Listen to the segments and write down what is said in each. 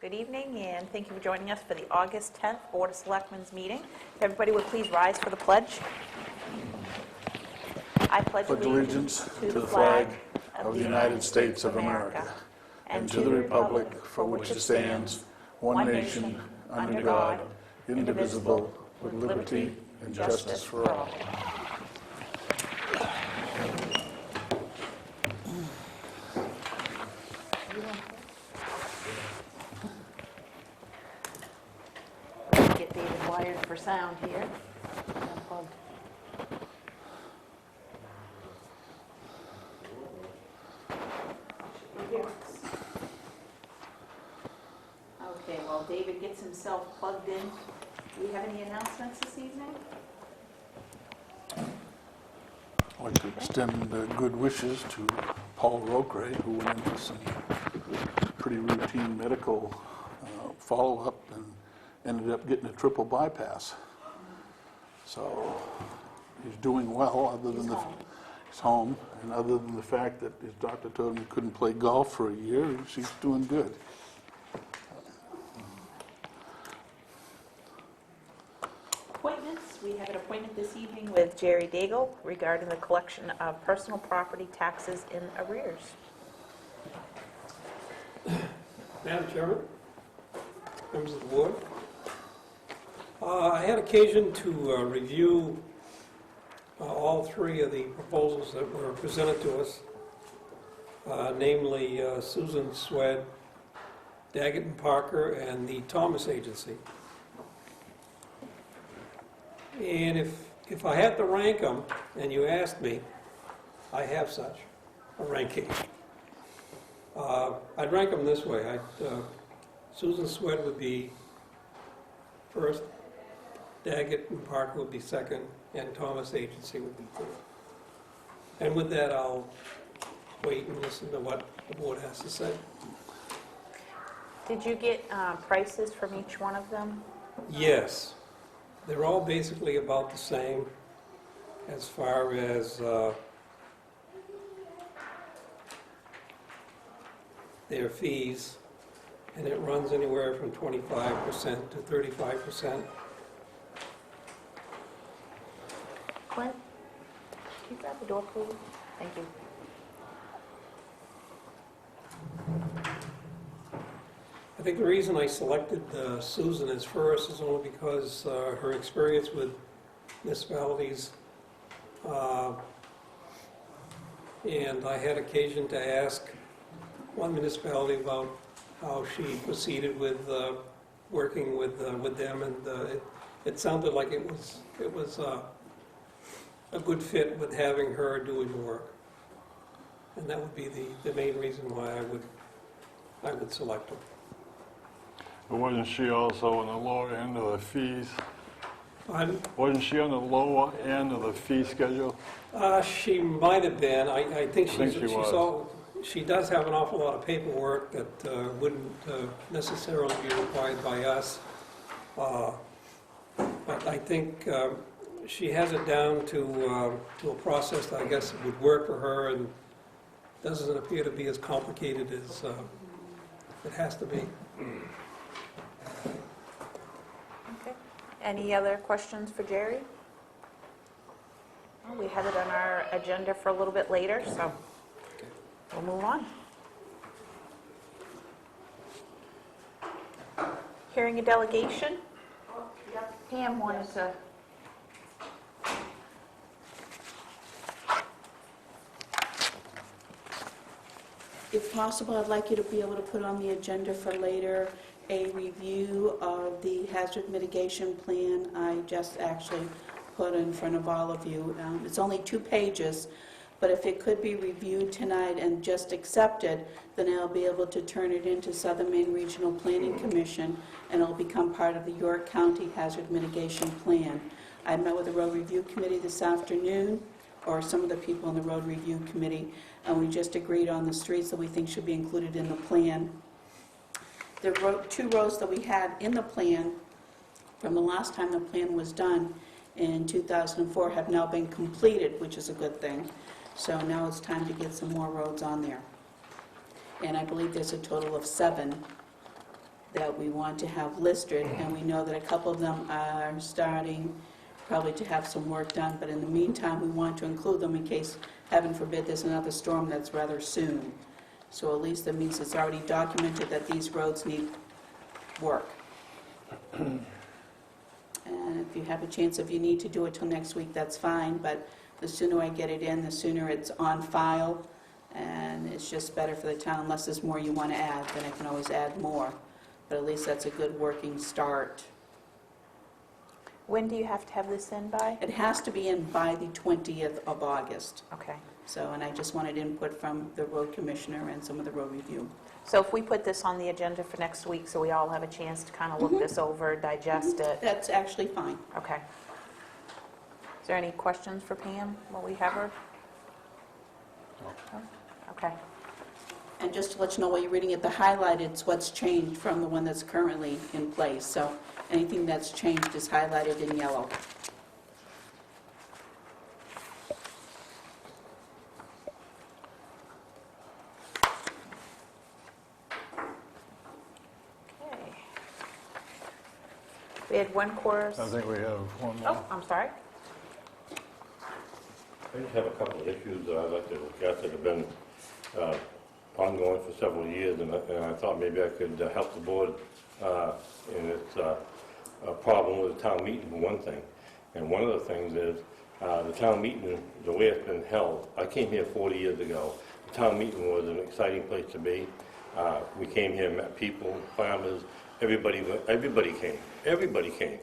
Good evening, and thank you for joining us for the August 10th Board of Selectmen's meeting. If everybody would please rise for the pledge. I pledge allegiance to the flag of the United States of America and to the republic for which it stands, one nation, under God, indivisible, with liberty and justice for all. Get David wired for sound here. Unplugged. Okay, while David gets himself plugged in, do we have any announcements this evening? I'd like to extend good wishes to Paul Rocray, who went in for some pretty routine medical follow-up and ended up getting a triple bypass. So he's doing well, other than he's home, and other than the fact that his doctor told him he couldn't play golf for a year, he's doing good. Appointments. We have an appointment this evening with Jerry Daigle regarding the collection of personal property taxes in arrears. Madam Chairman, members of the board, I had occasion to review all three of the proposals that were presented to us, namely Susan Swed, Daggett and Parker, and the Thomas Agency. And if I had to rank them, and you asked me, I have such a ranking. I'd rank them this way. Susan Swed would be first, Daggett and Parker would be second, and Thomas Agency would be third. And with that, I'll wait and listen to what the board has to say. Did you get prices from each one of them? Yes. They're all basically about the same as far as their fees, and it runs anywhere from 25% to 35%. Clint, can you grab the door, please? Thank you. I think the reason I selected Susan as first is only because her experience with municipalities, and I had occasion to ask one municipality about how she proceeded with working with them, and it sounded like it was a good fit with having her doing the work, and that would be the main reason why I would select her. But wasn't she also on the lower end of the fees? Pardon? Wasn't she on the lower end of the fee schedule? She might have been. I think she was. She does have an awful lot of paperwork that wouldn't necessarily be required by us. But I think she has it down to a process that I guess would work for her, and doesn't appear to be as complicated as it has to be. Okay. Any other questions for Jerry? Well, we have it on our agenda for a little bit later, so we'll move on. Hearing a delegation. Pam wanted to. If possible, I'd like you to be able to put on the agenda for later a review of the hazard mitigation plan I just actually put in front of all of you. It's only 2 pages, but if it could be reviewed tonight and just accepted, then I'll be able to turn it into Southern Maine Regional Planning Commission, and it'll become part of the York County Hazard Mitigation Plan. I met with the Road Review Committee this afternoon, or some of the people in the Road Review Committee, and we just agreed on the streets that we think should be included in the plan. The 2 roads that we had in the plan from the last time the plan was done in 2004 have now been completed, which is a good thing. So now it's time to get some more roads on there. And I believe there's a total of 7 that we want to have listed, and we know that a couple of them are starting probably to have some work done, but in the meantime, we want to include them in case, heaven forbid, there's another storm that's rather soon. So at least that means it's already documented that these roads need work. And if you have a chance, if you need to do it till next week, that's fine, but the sooner I get it in, the sooner it's on file, and it's just better for the town. Unless there's more you want to add, then I can always add more, but at least that's a good working start. When do you have to have this in by? It has to be in by the 20th of August. Okay. So, and I just wanted input from the road commissioner and some of the road review. So if we put this on the agenda for next week, so we all have a chance to kind of look this over, digest it? That's actually fine. Okay. Is there any questions for Pam while we have her? No? Okay. And just to let you know, while you're reading it, the highlighted's what's changed from the one that's currently in place. So anything that's changed is highlighted in yellow. Okay. We had one course. I think we have one more. Oh, I'm sorry. I just have a couple of issues that I'd like to look at that have been ongoing for several years, and I thought maybe I could help the board in its problem with the town meeting, for one thing. And one of the things is the town meeting, the way it's been held. I came here 40 years ago. The town meeting was an exciting place to be. We came here, met people, farmers, everybody came. Everybody came.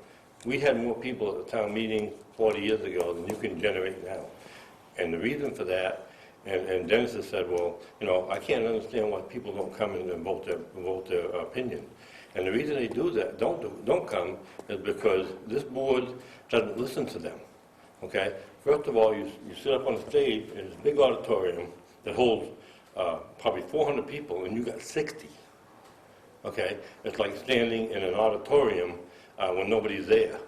We had more people at the town meeting 40 years ago than you can generate now. And the reason for that, and Dennis has said, well, you know, I can't understand why people don't come in and vote their opinion. And the reason they do that, don't come, is because this board doesn't listen to them. Okay? First of all, you sit up on the stage in this big auditorium that holds probably 400 people, and you got 60. Okay? It's like standing in an auditorium when nobody's there.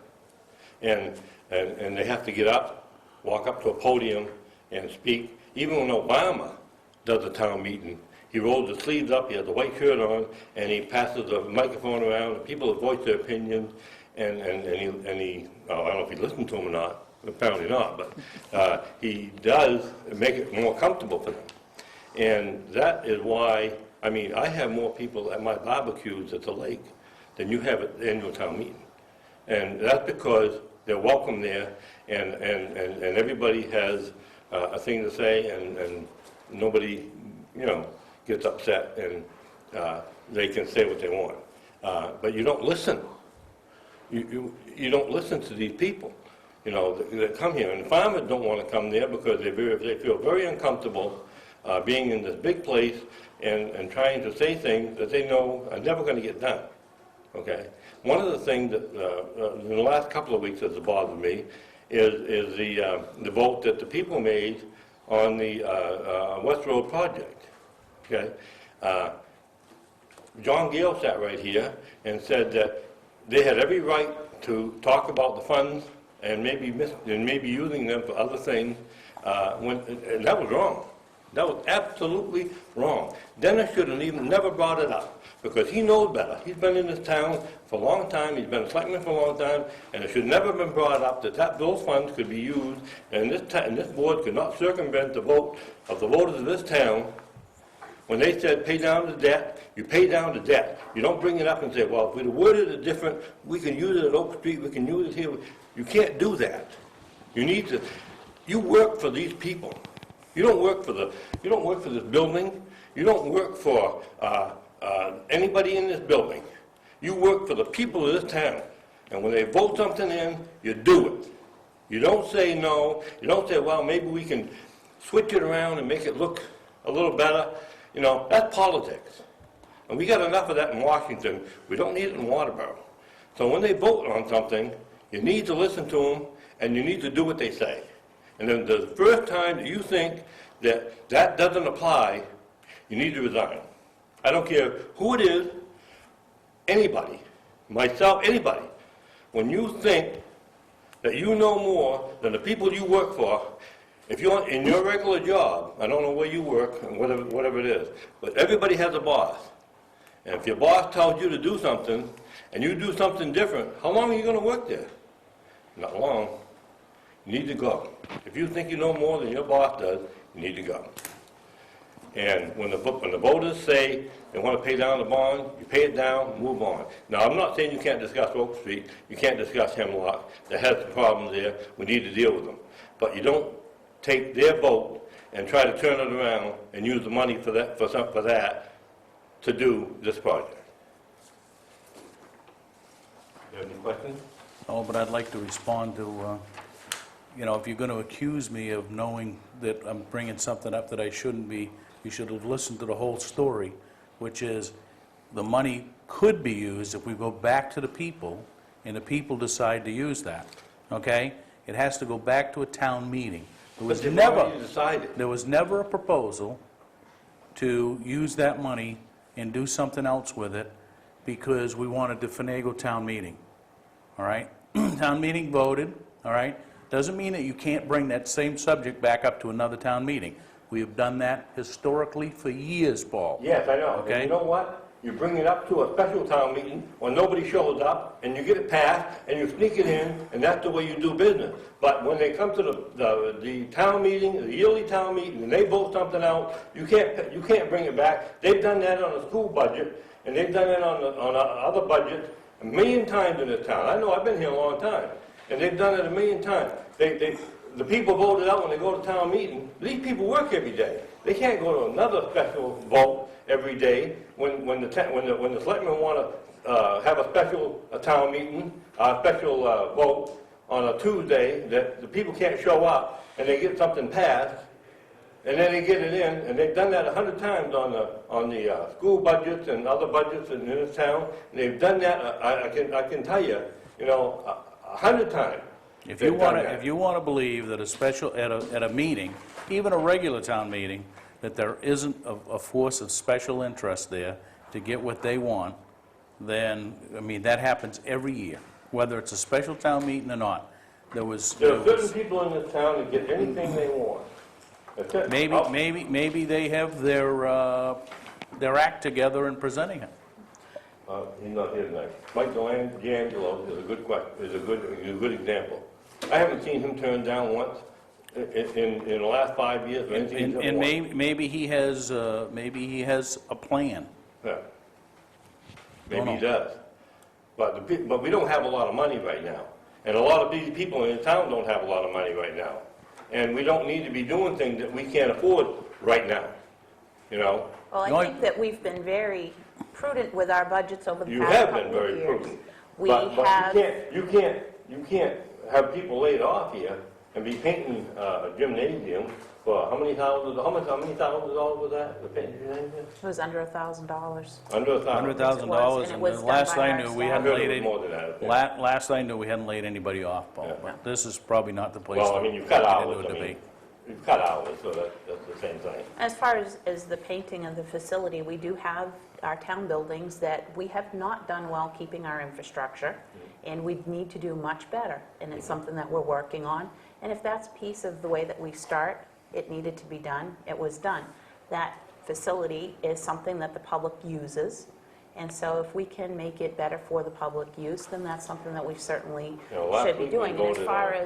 And they have to get up, walk up to a podium and speak. Even when Obama does a town meeting, he rolls his sleeves up, he has a white shirt on, and he passes the microphone around, and people voice their opinions, and he I don't know if he listened to them or not, apparently not, but he does make it more comfortable for them. And that is why, I mean, I have more people at my barbecues at the lake than you have at the annual town meeting. And that's because they're welcome there, and everybody has a thing to say, and nobody, you know, gets upset, and they can say what they want. But you don't listen. You don't listen to these people, you know, that come here. And farmers don't want to come there because they feel very uncomfortable being in this big place and trying to say things that they know are never going to get done. Okay? One of the things that in the last couple of weeks that's bothered me is the vote that the people made on the West Road project. Okay? John Gale sat right here and said that they had every right to talk about the funds and maybe using them for other things, and that was wrong. That was absolutely wrong. Dennis should have even never brought it up because he knows better. He's been in this town for a long time. He's been a selectman for a long time, and it should never have been brought up that those funds could be used, and this board could not circumvent the vote of the voters of this town. When they said pay down the debt, you pay down the debt. You don't bring it up and say, well, if we'd have worded it different, we can use it at Oak Street, we can use it here. You can't do that. You work for these people. You don't work for this building. You don't work for anybody in this building. You work for the people of this town. And when they vote something in, you do it. You don't say no. You don't say, well, maybe we can switch it around and make it look a little better. You know, that's politics. And we got enough of that in Washington. We don't need it in Waterboro. So when they vote on something, you need to listen to them, and you need to do what they say. And then the first time that you think that that doesn't apply, you need to resign. I don't care who it is, anybody, myself, anybody. When you think that you know more than the people you work for, if you're in your regular job, I don't know where you work and whatever it is, but everybody has a boss. And if your boss tells you to do something, and you do something different, how long are you gonna work there? Not long. You need to go. If you think you know more than your boss does, you need to go. And when the voters say they want to pay down the bond, you pay it down, move on. Now, I'm not saying you can't discuss Oak Street, you can't discuss Hemlock, that has some problems there, we need to deal with them. But you don't take their vote and try to turn it around and use the money for that, for that to do this project. You have any questions? Oh, but I'd like to respond to, if you're going to accuse me of knowing that I'm bringing something up that I shouldn't be, you should have listened to the whole story, which is the money could be used if we go back to the people and the people decide to use that, okay? It has to go back to a town meeting. There was But they've never, already decided. there was never a proposal to use that money and do something else with it because we wanted to finagle town meeting, all right? Town meeting voted, all right? Doesn't mean that you can't bring that same subject back up to another town meeting. We have done that historically for years, Paul. Yes, I know. Okay. And you know what? You bring it up to a special town meeting when nobody shows up, and you get it passed, and you sneak it in, and that's the way you do business. But when they come to the town meeting, the yearly town meeting, and they vote something out, you can't bring it back. They've done that on the school budget, and they've done it on other budgets a million times in this town. I know, I've been here a long time, and they've done it a million times. The people voted out when they go to town meeting. These people work every day. They can't go to another special vote every day when the selectmen want to have a special town meeting, a special vote on a Tuesday that the people can't show up and they get something passed and then they get it in, and they've done that 100 times on the school budgets and other budgets in this town. And they've done that. I can tell you, 100 times. If you want to believe that a special, at a meeting, even a regular town meeting, that there isn't a force of special interest there to get what they want, then, that happens every year, whether it's a special town meeting or not. There are certain people in this town that get anything they want. That's it. Maybe they have their act together in presenting it. He's not here tonight. Mike D'Angelo is a good example. I haven't seen him turned down once in the last 5 years. And maybe he has a plan. Yeah. Maybe he does. But we don't have a lot of money right now. And a lot of these people in town don't have a lot of money right now. And we don't need to be doing things that we can't afford right now. Well, I think that we've been very prudent with our budgets over the You past have couple been of very years. prudent. We But have, you can't have people laid off here and be painting a gymnasium for how many thousands dollars was that? The painting gymnasium? it was under $1,000. Under $100,000, and it and was the last done by I our knew, we staff. hadn't I heard laid it was any, more than that, I think. last I knew, we hadn't laid anybody off, Paul. Yeah. But this is probably not the place Well, I to mean, you cut get hours, into a I mean, debate. you've cut hours, so that's the same thing. As far as the painting of the facility, we do have our town buildings that we have not done well keeping our infrastructure, and we need to do much better, and it's something that we're working on. And if that's a piece of the way that we start, it needed to be done, it was done. That facility is something that the public uses, and so if we can make it better for the public use, then that's something that we certainly Last should be week we doing. And as voted far on-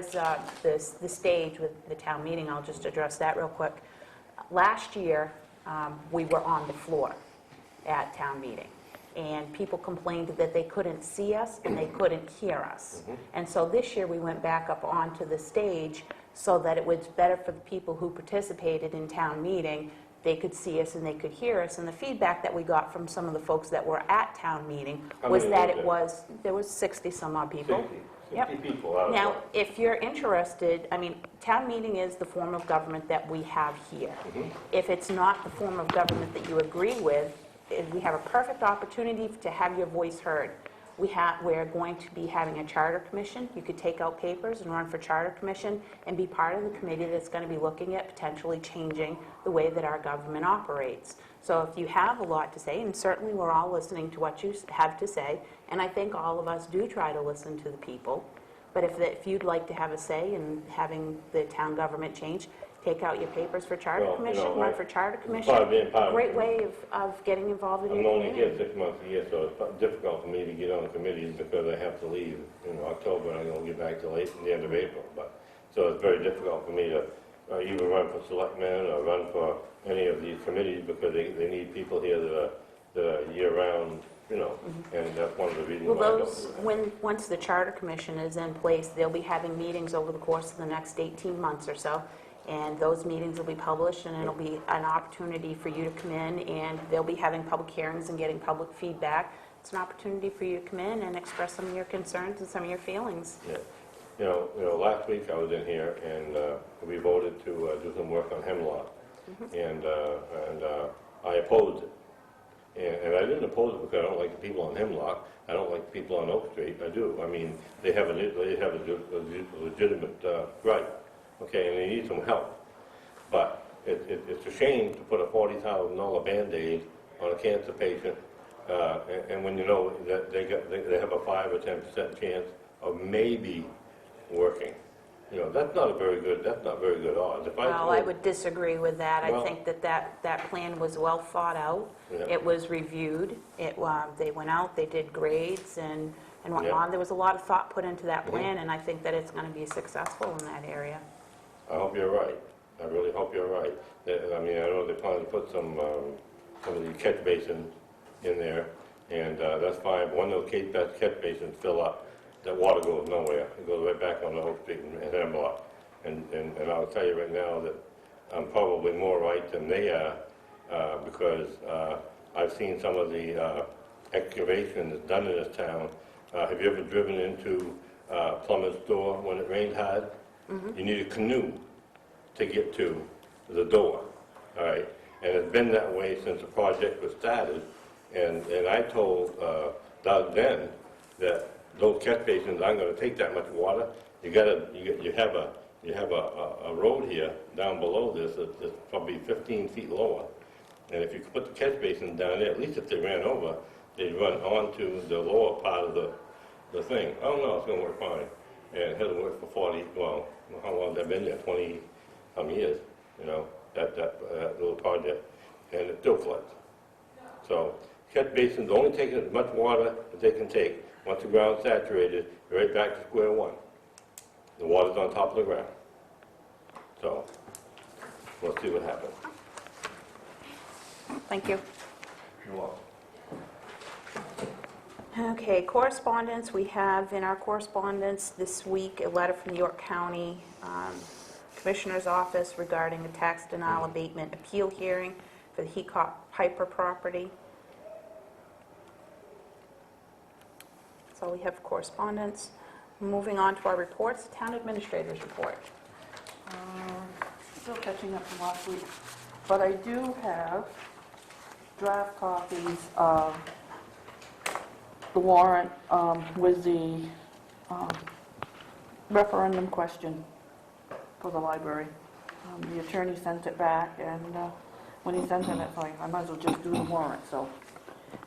as the stage with the town meeting, I'll just address that real quick. Last year, we were on the floor at town meeting, and people complained that they couldn't see us and they couldn't hear us. And so this year, we went back up onto the stage so that it was better for the people who participated in town meeting. They could see us and they could hear us. And the feedback that we got from some of the folks that were at town meeting How was many that was there was 60 some odd people. 60 people out of Now, that. if you're interested, town meeting is the form of government that we have here. If it's not the form of government that you agree with, we have a perfect opportunity to have your voice heard. We're going to be having a charter commission. You could take out papers and run for charter commission and be part of the committee that's going to be looking at potentially changing the way that our government operates. So if you have a lot to say, and certainly we're all listening to what you have to say, and I think all of us do try to listen to the people, but if you'd like to have a say in having the town government change, take out your papers for charter Well, you commission, know, run for charter commission. part of being part of- Great way of getting involved in I'm your only here community. 6 months a year, so it's difficult for me to get on committees because I have to leave in October, and I don't get back till the end of April. But so it's very difficult for me to even run for selectmen or run for any of these committees because they need people here that are year-round, and that's one of the reasons Well, why I don't those, do that. once the charter commission is in place, they'll be having meetings over the course of the next 18 months or so, and those meetings will be published, and it'll be an opportunity for you to come in, and they'll be having public hearings and getting public feedback. It's an opportunity for you to come in and express some of your concerns and some of your feelings. Yeah. Last week I was in here and we voted to do some work on Hemlock. And I opposed it. And I didn't oppose it because I don't like the people on Hemlock. I don't like the people on Oak Street. I do. I mean, they have a legitimate right, okay, and they need some help. But it's a shame to put a $40,000 Band-Aid on a cancer patient, and when you know that they have a 5 or 10% chance of maybe working. That's not very good odds. If Well, I would disagree with that. I Well- think that plan was well thought out. Yeah. It was reviewed. They went out, they did grades and whatnot. There was a lot of thought put into that plan, and I think that it's going to be successful in that area. I hope you're right. I really hope you're right. I mean, I know they plan to put some of the catch basins in there, and that's fine. One of those catch basins fill up, that water goes nowhere. It goes right back on the Oak Street and Hemlock. And I'll tell you right now that I'm probably more right than they are because I've seen some of the excavations done in this town. Have you ever driven into Plummer's store when it rained hard? You need a canoe to get to the door, all right? And it's been that way since the project was started. And I told Doug then that those catch basins aren't going to take that much water. You have a road here down below this that's probably 15 feet lower. And if you could put the catch basins down there, at least if they ran over, they'd run onto the lower part of the thing. Oh no, it's going to work fine. And it hasn't worked for how long has that been there? 20-some years, that little project. And it still floods. So catch basins only take as much water as they can take. Once the ground's saturated, you're right back to square one. The water's on top of the ground. So we'll see what happens. Thank you. You're welcome. Okay, correspondence. We have in our correspondence this week a letter from the York County Commissioner's Office regarding a tax denial abatement appeal hearing for the Heacock Piper property. That's all we have for correspondence. Moving on to our reports, Town Administrator's Report. Still catching up from last week, but I do have draft copies of the warrant with the referendum question for the library. The attorney sent it back, and when he sent it, it's like, I might as well just do the warrant. So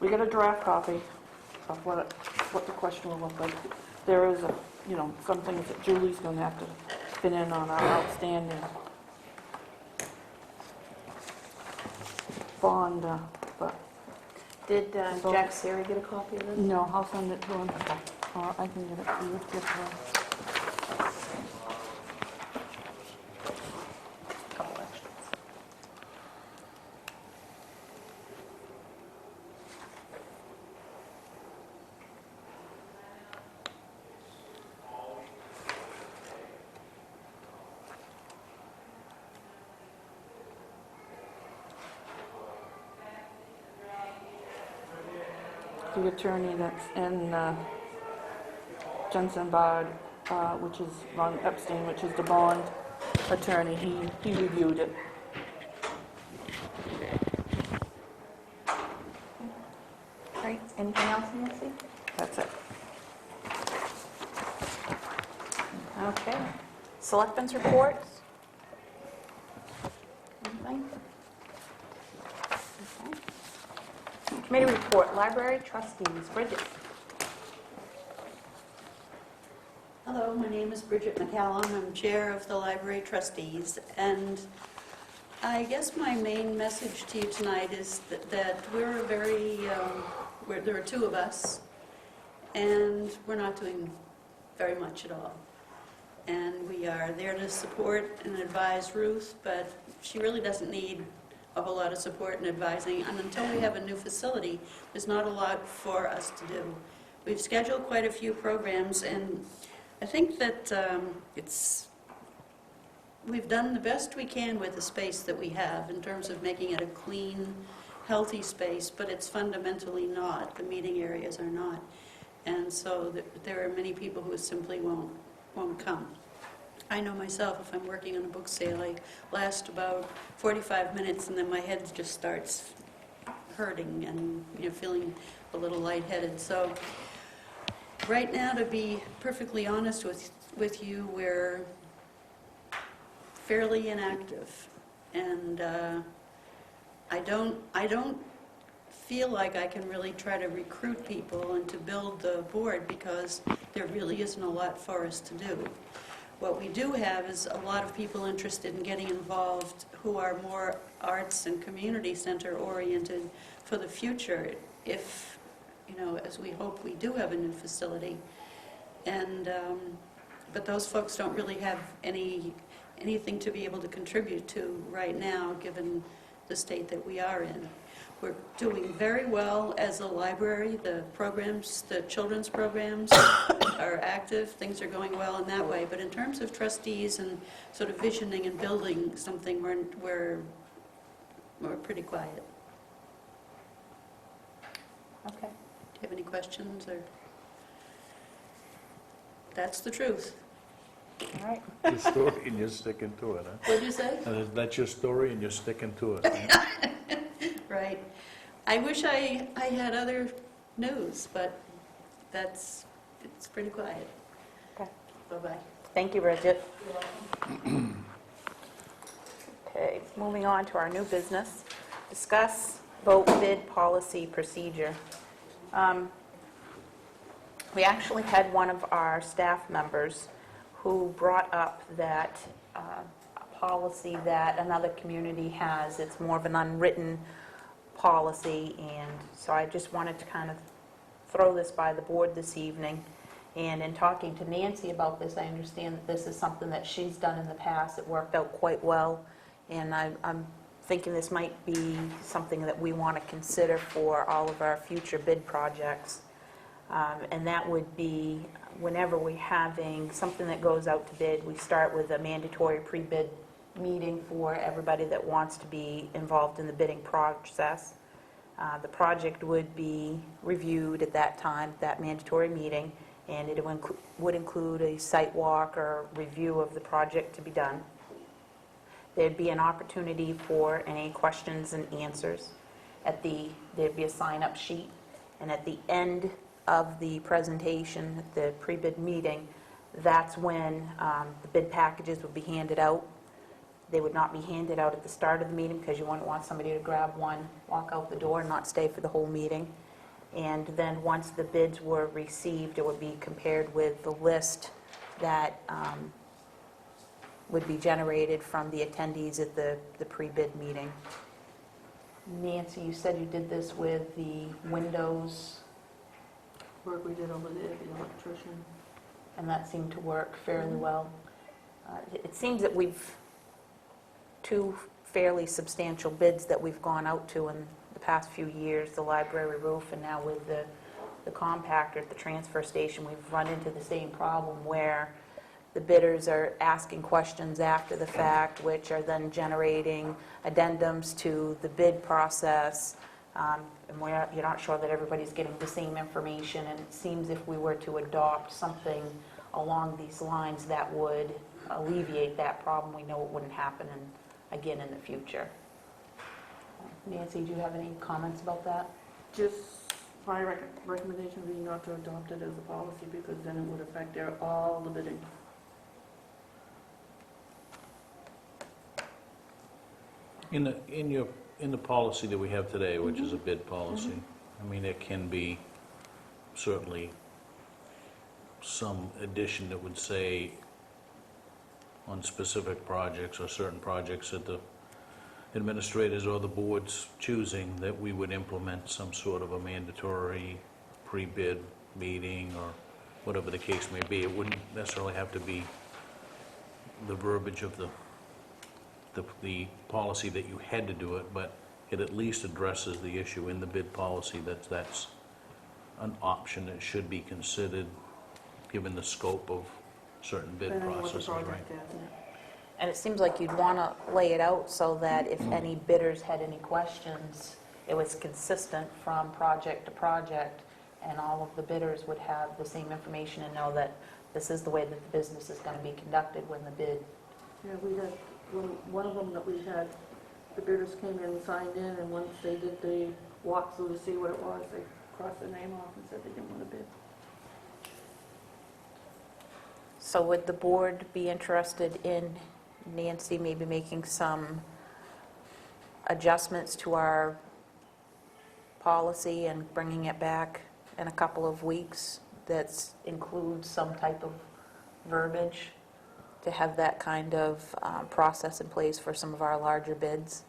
we got a draft copy of what the question will look like. There is some things that Julie's going to have to fit in on our outstanding bond, but Did Jack Siri get a copy of this? no, I'll send it to him. Or I can get it to you. Couple extras. The attorney that's in Jensen Bard, which is Ron Epstein, which is the bond attorney, he reviewed it. Great. Anything else, Nancy? That's it. Okay. Selectmen's reports? Anything? Okay. Committee report, Library Trustees, Bridget. Hello, my name is Bridget McCallum. I'm Chair of the Library Trustees, and I guess my main message to you tonight is that we're a very, there are two of us, and we're not doing very much at all. And we are there to support and advise Ruth, but she really doesn't need a whole lot of support and advising, and until we have a new facility, there's not a lot for us to do. We've scheduled quite a few programs, and I think that we've done the best we can with the space that we have in terms of making it a clean, healthy space, but it's fundamentally not. The meeting areas are not. And so there are many people who simply won't come. I know myself, if I'm working on a book sale, I last about 45 minutes and then my head just starts hurting and feeling a little lightheaded. So right now, to be perfectly honest with you, we're fairly inactive, and I don't feel like I can really try to recruit people and to build the board because there really isn't a lot for us to do. What we do have is a lot of people interested in getting involved who are more arts and community center oriented for the future, if, as we hope we do have a new facility. And, but those folks don't really have anything to be able to contribute to right now, given the state that we are in. We're doing very well as a library. The programs, the children's programs are active. Things are going well in that way. But in terms of trustees and sort of visioning and building something, we're pretty quiet. Okay. Do you have any questions? Or that's the truth. All right. Your story and you're sticking to it, huh? What'd you say? That's your story and you're sticking to it. Huh? Right. I wish I had other news, but it's pretty quiet. Okay. Bye-bye. Thank you, Bridget. Okay, moving on to our new business. Discuss vote bid policy procedure. We actually had one of our staff members who brought up that a policy that another community has. It's more of an unwritten policy, and so I just wanted to kind of throw this by the board this evening. And in talking to Nancy about this, I understand that this is something that she's done in the past. It worked out quite well, and I'm thinking this might be something that we want to consider for all of our future bid projects. And that would be whenever we're having something that goes out to bid, we start with a mandatory pre-bid meeting for everybody that wants to be involved in the bidding process. The project would be reviewed at that time, that mandatory meeting, and it would include a site walk or review of the project to be done. There'd be an opportunity for any questions and answers. There'd be a sign-up sheet, and at the end of the presentation, the pre-bid meeting, that's when the bid packages would be handed out. They would not be handed out at the start of the meeting because you wouldn't want somebody to grab one, walk out the door, and not stay for the whole meeting. And then once the bids were received, it would be compared with the list that would be generated from the attendees at the pre-bid meeting. Nancy, you said you did this with the windows, Work we did over there, the electrician. and that seemed to work fairly well. It seems that we've two fairly substantial bids that we've gone out to in the past few years, the library roof, and now with the compactor at the transfer station, we've run into the same problem where the bidders are asking questions after the fact, which are then generating addendums to the bid process, and you're not sure that everybody's getting the same information, and it seems if we were to adopt something along these lines that would alleviate that problem, we know it wouldn't happen again in the future. Nancy, do you have any comments about that? Just my recommendation would be not to adopt it as a policy because then it would affect all the bidding. In the policy that we have today, which is a bid policy, I mean, it can be certainly some addition that would say on specific projects or certain projects that the administrators or the board's choosing, that we would implement some sort of a mandatory pre-bid meeting or whatever the case may be. It wouldn't necessarily have to be the verbiage of the policy that you had to do it, but it at least addresses the issue in the bid policy that that's an option that should be considered, given the scope of certain bid Depending on what the processes, right? project is, yeah. And it seems like you'd want to lay it out so that if any bidders had any questions, it was consistent from project to project, and all of the bidders would have the same information and know that this is the way that the business is going to be conducted when the bid. Yeah, we had, one of them that we had, the bidders came in and signed in, and once they did the walkthrough to see what it was, they crossed their name off and said they didn't want to bid. So would the board be interested in Nancy maybe making some adjustments to our policy and bringing it back in a couple of weeks that includes some type of verbiage to have that kind of process in place for some of our larger bids?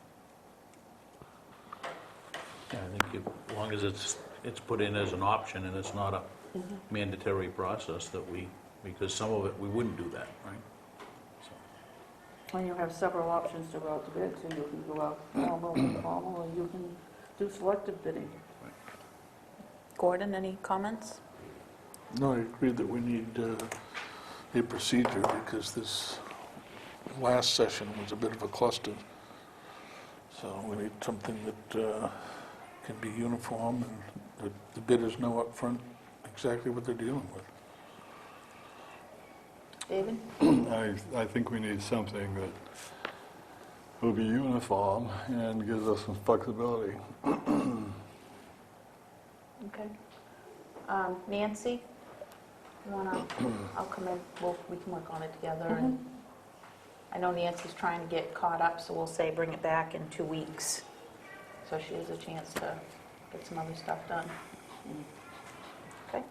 Yeah, I think as long as it's put in as an option and it's not a mandatory process that because some of it, we wouldn't do that, right? So, And you have several options to go out to bid, so you can go out formal and informal, or you can do selective bidding. Gordon, any comments? No, I agree that we need a procedure, because this last session was a bit of a cluster. So we need something that can be uniform and that the bidders know up front exactly what they're dealing with. David? I think we need something that will be uniform and gives us some flexibility. Okay. Nancy? You wanna, I'll come in, we can work on it together. And I know Nancy's trying to get caught up, so we'll say bring it back in 2 weeks, so she has a chance to get some other stuff done. Okay.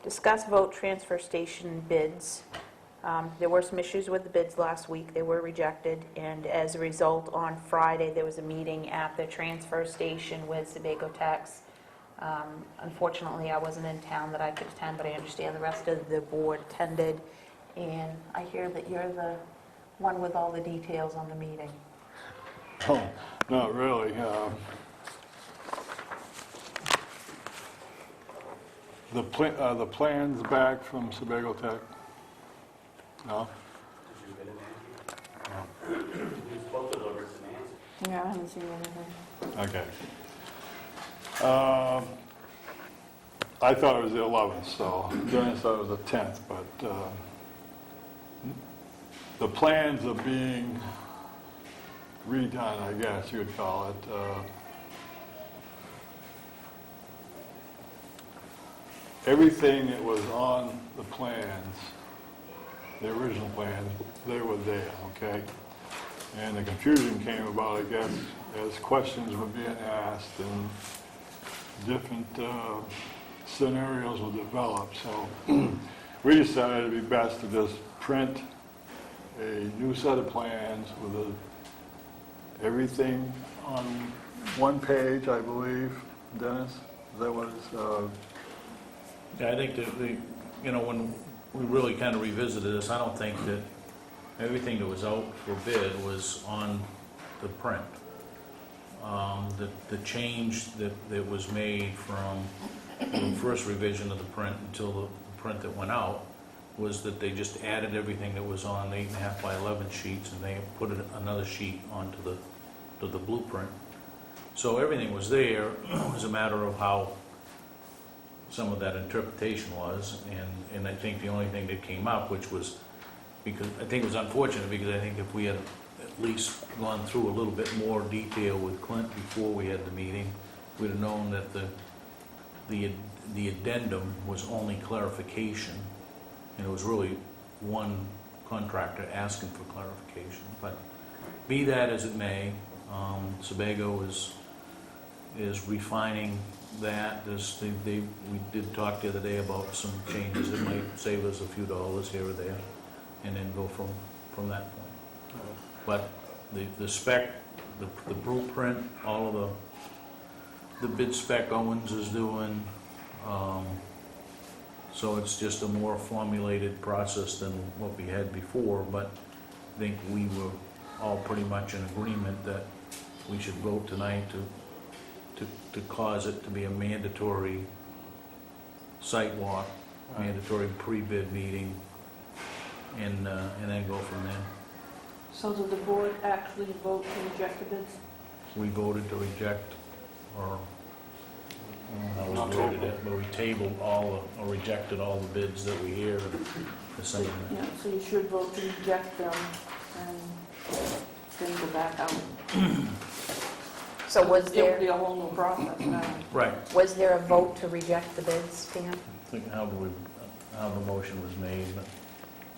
Discuss vote transfer station bids. There were some issues with the bids last week. They were rejected, and as a result, on Friday, there was a meeting at the transfer station with Sebago Tax. Unfortunately, I wasn't in town that I could attend, but I understand the rest of the board attended, and I hear that you're the one with all the details on the meeting. Oh, not really. The plans back from Sebago Tech? No? Yeah, I haven't seen anything. Okay. I thought it was the 11th, so Dennis thought it was the 10th, but the plans are being redone, I guess you would call it. Everything that was on the plans, the original plans, they were there, okay? And the confusion came about, I guess, as questions were being asked and different scenarios were developed. So we decided it'd be best to just print a new set of plans with everything on one page, I believe. Dennis, is that what it's... Yeah, I think that when we really kind of revisited this, I don't think that everything that was out for bid was on the print. The change that was made from the first revision of the print until the print that went out was that they just added everything that was on 8.5 by 11 sheets, and they put another sheet onto the blueprint. So everything was there. It was a matter of how some of that interpretation was, and I think the only thing that came up, which was, because I think it was unfortunate, because I think if we had at least gone through a little bit more detail with Clint before we had the meeting, we'd have known that the addendum was only clarification, and it was really one contractor asking for clarification. But be that as it may, Sebago is is refining that. We did talk the other day about some changes that might save us a few dollars here or there, and then go from that point. But the spec, the blueprint, all of the bid spec Owens is doing, so it's just a more formulated process than what we had before, but I think we were all pretty much in agreement that we should vote tonight to cause it to be a mandatory site walk, mandatory pre-bid meeting, and then go from there. So did the board actually vote to reject the bids? We voted to reject, or, I don't know how we voted it, but we tabled or rejected all the bids that we hear the same. Yeah, so you should vote to reject them and then go back out. So was It would there, be a whole new process now. Right. was there a vote to reject the bids, Dan? I think how the motion was made,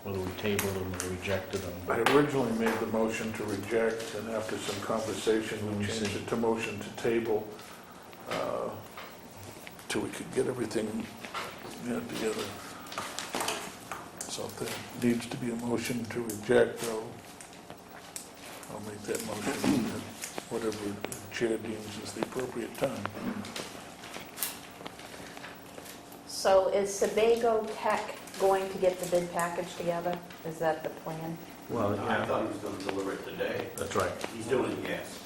whether we tabled them or rejected them. I originally made the motion to reject, and after some conversation, we changed it to motion to table, till we could get everything together. So if there needs to be a motion to reject, I'll make that motion at whatever the chair deems is the appropriate time. So is Sebago Tech going to get the bid package together? Is that the plan? Well, I thought he was gonna deliver it today. That's right. He's doing it, yes.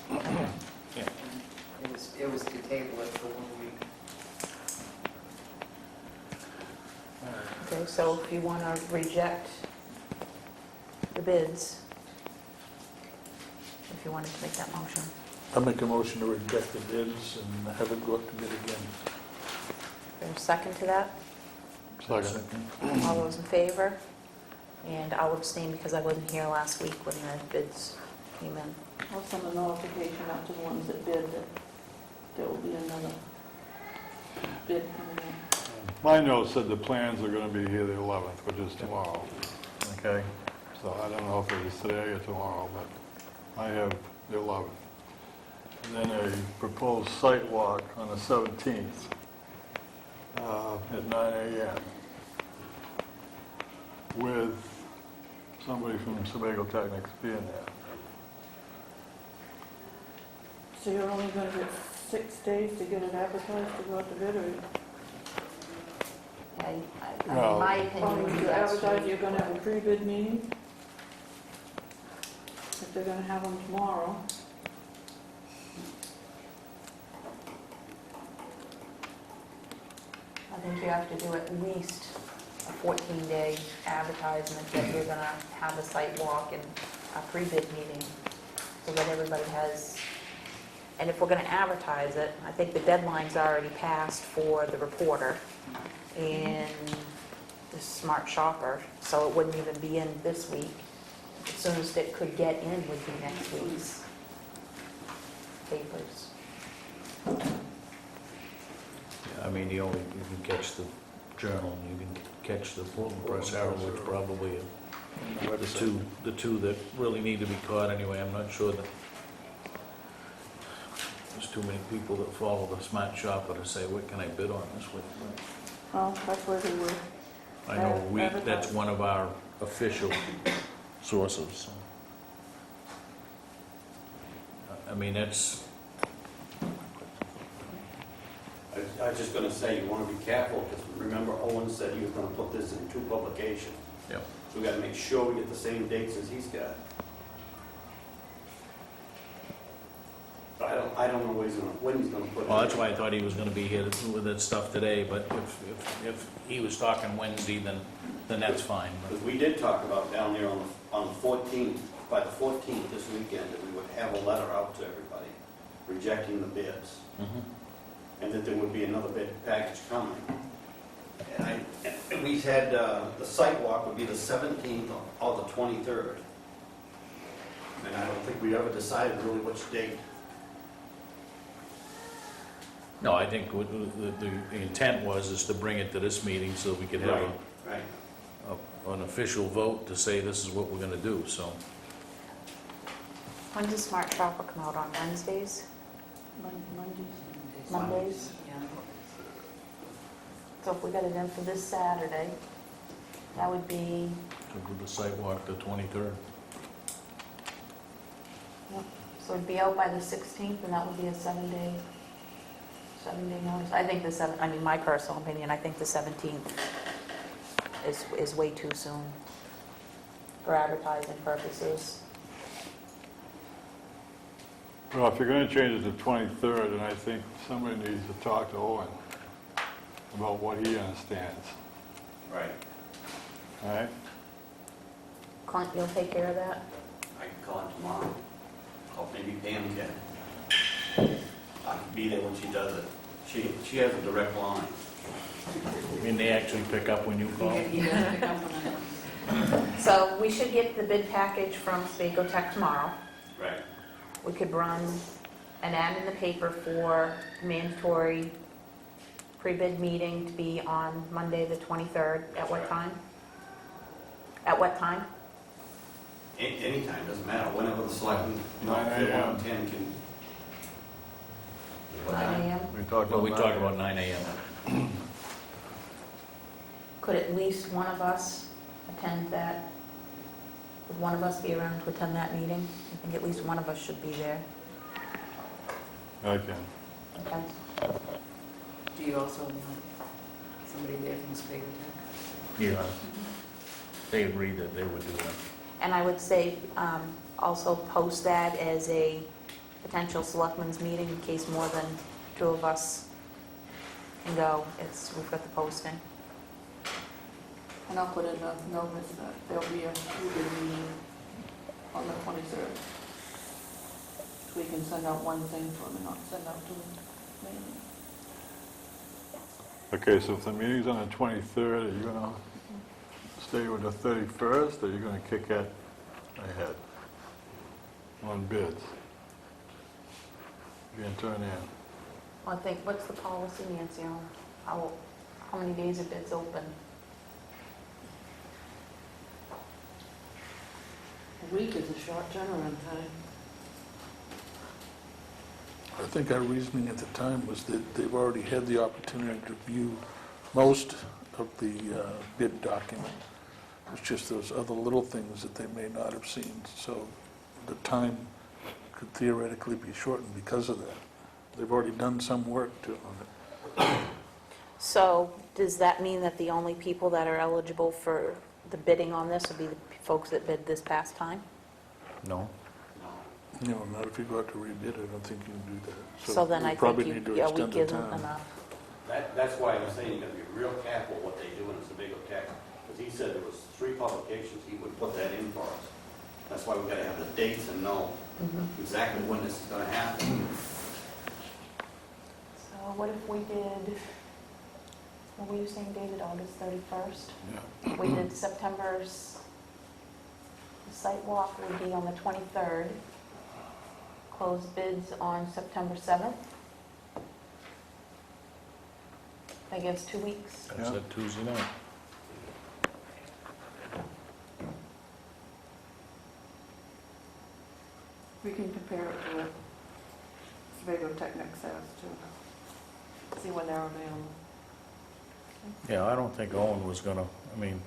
It was to table it for 1 week. Okay, so if you want to reject the bids, if you wanted to make that motion. I'll make a motion to reject the bids and have it go up to bid again. Is there a second to that? Second. All those in favor? And I'll abstain because I wasn't here last week when the bids came in. I'll send a notification out to the ones that bid that there will be another bid coming in. My note said the plans are gonna be here the 11th, which is tomorrow, okay? So I don't know if it is today or tomorrow, but I have the 11th. And then a proposed site walk on the 17th at 9 a.m. with somebody from Sebago Technics being there. So you're only gonna get 6 days to get it advertised to go out to bid, or In Well- my opinion, only to advertise you're gonna have a pre-bid meeting? If they're gonna have them tomorrow. I think you have to do at least a 14-day advertisement that you're gonna have a site walk and a pre-bid meeting, so that everybody has, and if we're gonna advertise it, I think the deadline's already passed for the reporter and the smart shopper, so it wouldn't even be in this week. As soon as it could get in would be next week's papers. I mean, you can catch the Journal, and you can catch the Portland Press Herald, which probably are the two that really need to be caught anyway. I'm not sure that there's too many people that follow the smart shopper to say, what can I bid on this with? Well, that's where they were. I know that's one of our official sources. so. I mean, that's, I was just gonna say, you wanna be careful, because remember Owen said he was gonna put this in 2 publications. Yep. So we gotta make sure we get the same dates as he's got. But I don't know when he's gonna put it. well, that's why I thought he was gonna be here with that stuff today, but if he was talking Wednesday, then that's fine. But- Because we did talk about down there on the 14th, by the 14th this weekend, that we would have a letter out to everybody rejecting the bids, Mhm. and that there would be another bid package coming. And we had, the site walk would be the 17th or the 23rd. And I don't think we ever decided really which date. No, I think what the intent is to bring it to this meeting so we could have Right. an official vote to say this is what we're gonna do, so. When does Smart Shopper come out, on Wednesdays? Mondays. Mondays. Yeah. So if we got it in for this Saturday, that would be, To do the sidewalk the 23rd. so it'd be out by the 16th, and that would be a 7-day notice. I think I mean, my personal opinion, I think the 17th is way too soon for advertising purposes. Well, if you're gonna change it to 23rd, then I think somebody needs to talk to Owen about what he understands, Right. all right? Clint, you'll take care of that? I can call him tomorrow. Or maybe Pam can. I can be there when she does it. She has a direct line. I mean, they actually pick up when you call? He doesn't pick up on it. So we should get the bid package from Spago Tech tomorrow. Right. We could run an ad in the paper for mandatory pre-bid meeting to be on Monday, the 23rd. At what time? At what time? Anytime, doesn't matter, whenever the selectmen, if they 9 a.m. want 10 can. What 9 time? a.m.? We talked Well, about we that. talk about 9 a.m. Could at least one of us attend that? Would one of us be around to attend that meeting? I think at least one of us should be there. I can. Okay. Do you also want somebody there from Spago Tech? Yeah. They agreed that they would do that. And I would say also post that as a potential selectmen's meeting in case more than 2 of us can go. We've got the posting. And I'll put in a notice that there'll be a pre-bid meeting on the 23rd. So we can send out one thing to them and not send out 2 mainly. Okay, so if the meeting's on the 23rd, are you gonna stay with the 31st, or are you gonna kick that ahead on bids? Being turned in. Well, I think, what's the policy, Nancy, on how many days are bids open? A week is a short turnaround time. I think our reasoning at the time was that they've already had the opportunity to view most of the bid document. It's just those other little things that they may not have seen. So the time could theoretically be shortened because of that. They've already done some work on it. So does that mean that the only people that are eligible for the bidding on this would be the folks that bid this past time? No? You know, not if you go out to rebid, I don't think you can do that. So then we I probably think need to a extend week the isn't time. enough. That's why I'm saying you gotta be real careful what they do in Sebago Tech, because he said there was 3 publications, he would put that in for us. That's why we gotta have the dates and know exactly when this is gonna happen. So what if we did, what were you saying, David, August 31st? Yeah. We did September's, the site walk would be on the 23rd. Close bids on September 7th. I guess 2 weeks. That's Yeah. that Tuesday night. We can compare it to what Sebago Technic says to see when they're available. Yeah, I don't think Owen was gonna, I mean,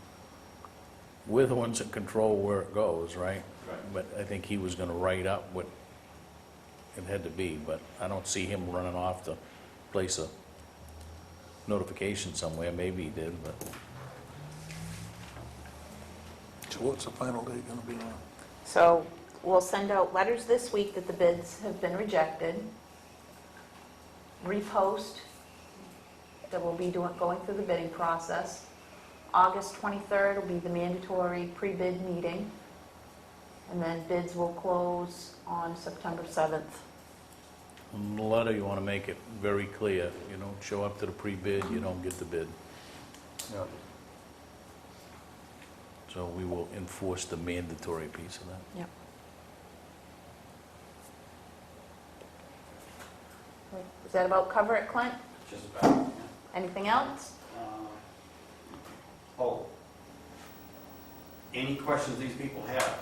we're the ones that control where it goes, right? Right. But I think he was gonna write up what it had to be, but I don't see him running off to place a notification somewhere. Maybe he did, but So what's the final date going to be on? So we'll send out letters this week that the bids have been rejected. Repost that we'll be going through the bidding process. August 23rd will be the mandatory pre-bid meeting. And then bids will close on September 7th. in the letter, you wanna make it very clear. You don't show up to the pre-bid, you don't get the bid. Yeah. So we will enforce the mandatory piece of that. Yep. Is that about cover it, Clint? Just about, Anything else? Oh, any questions these people have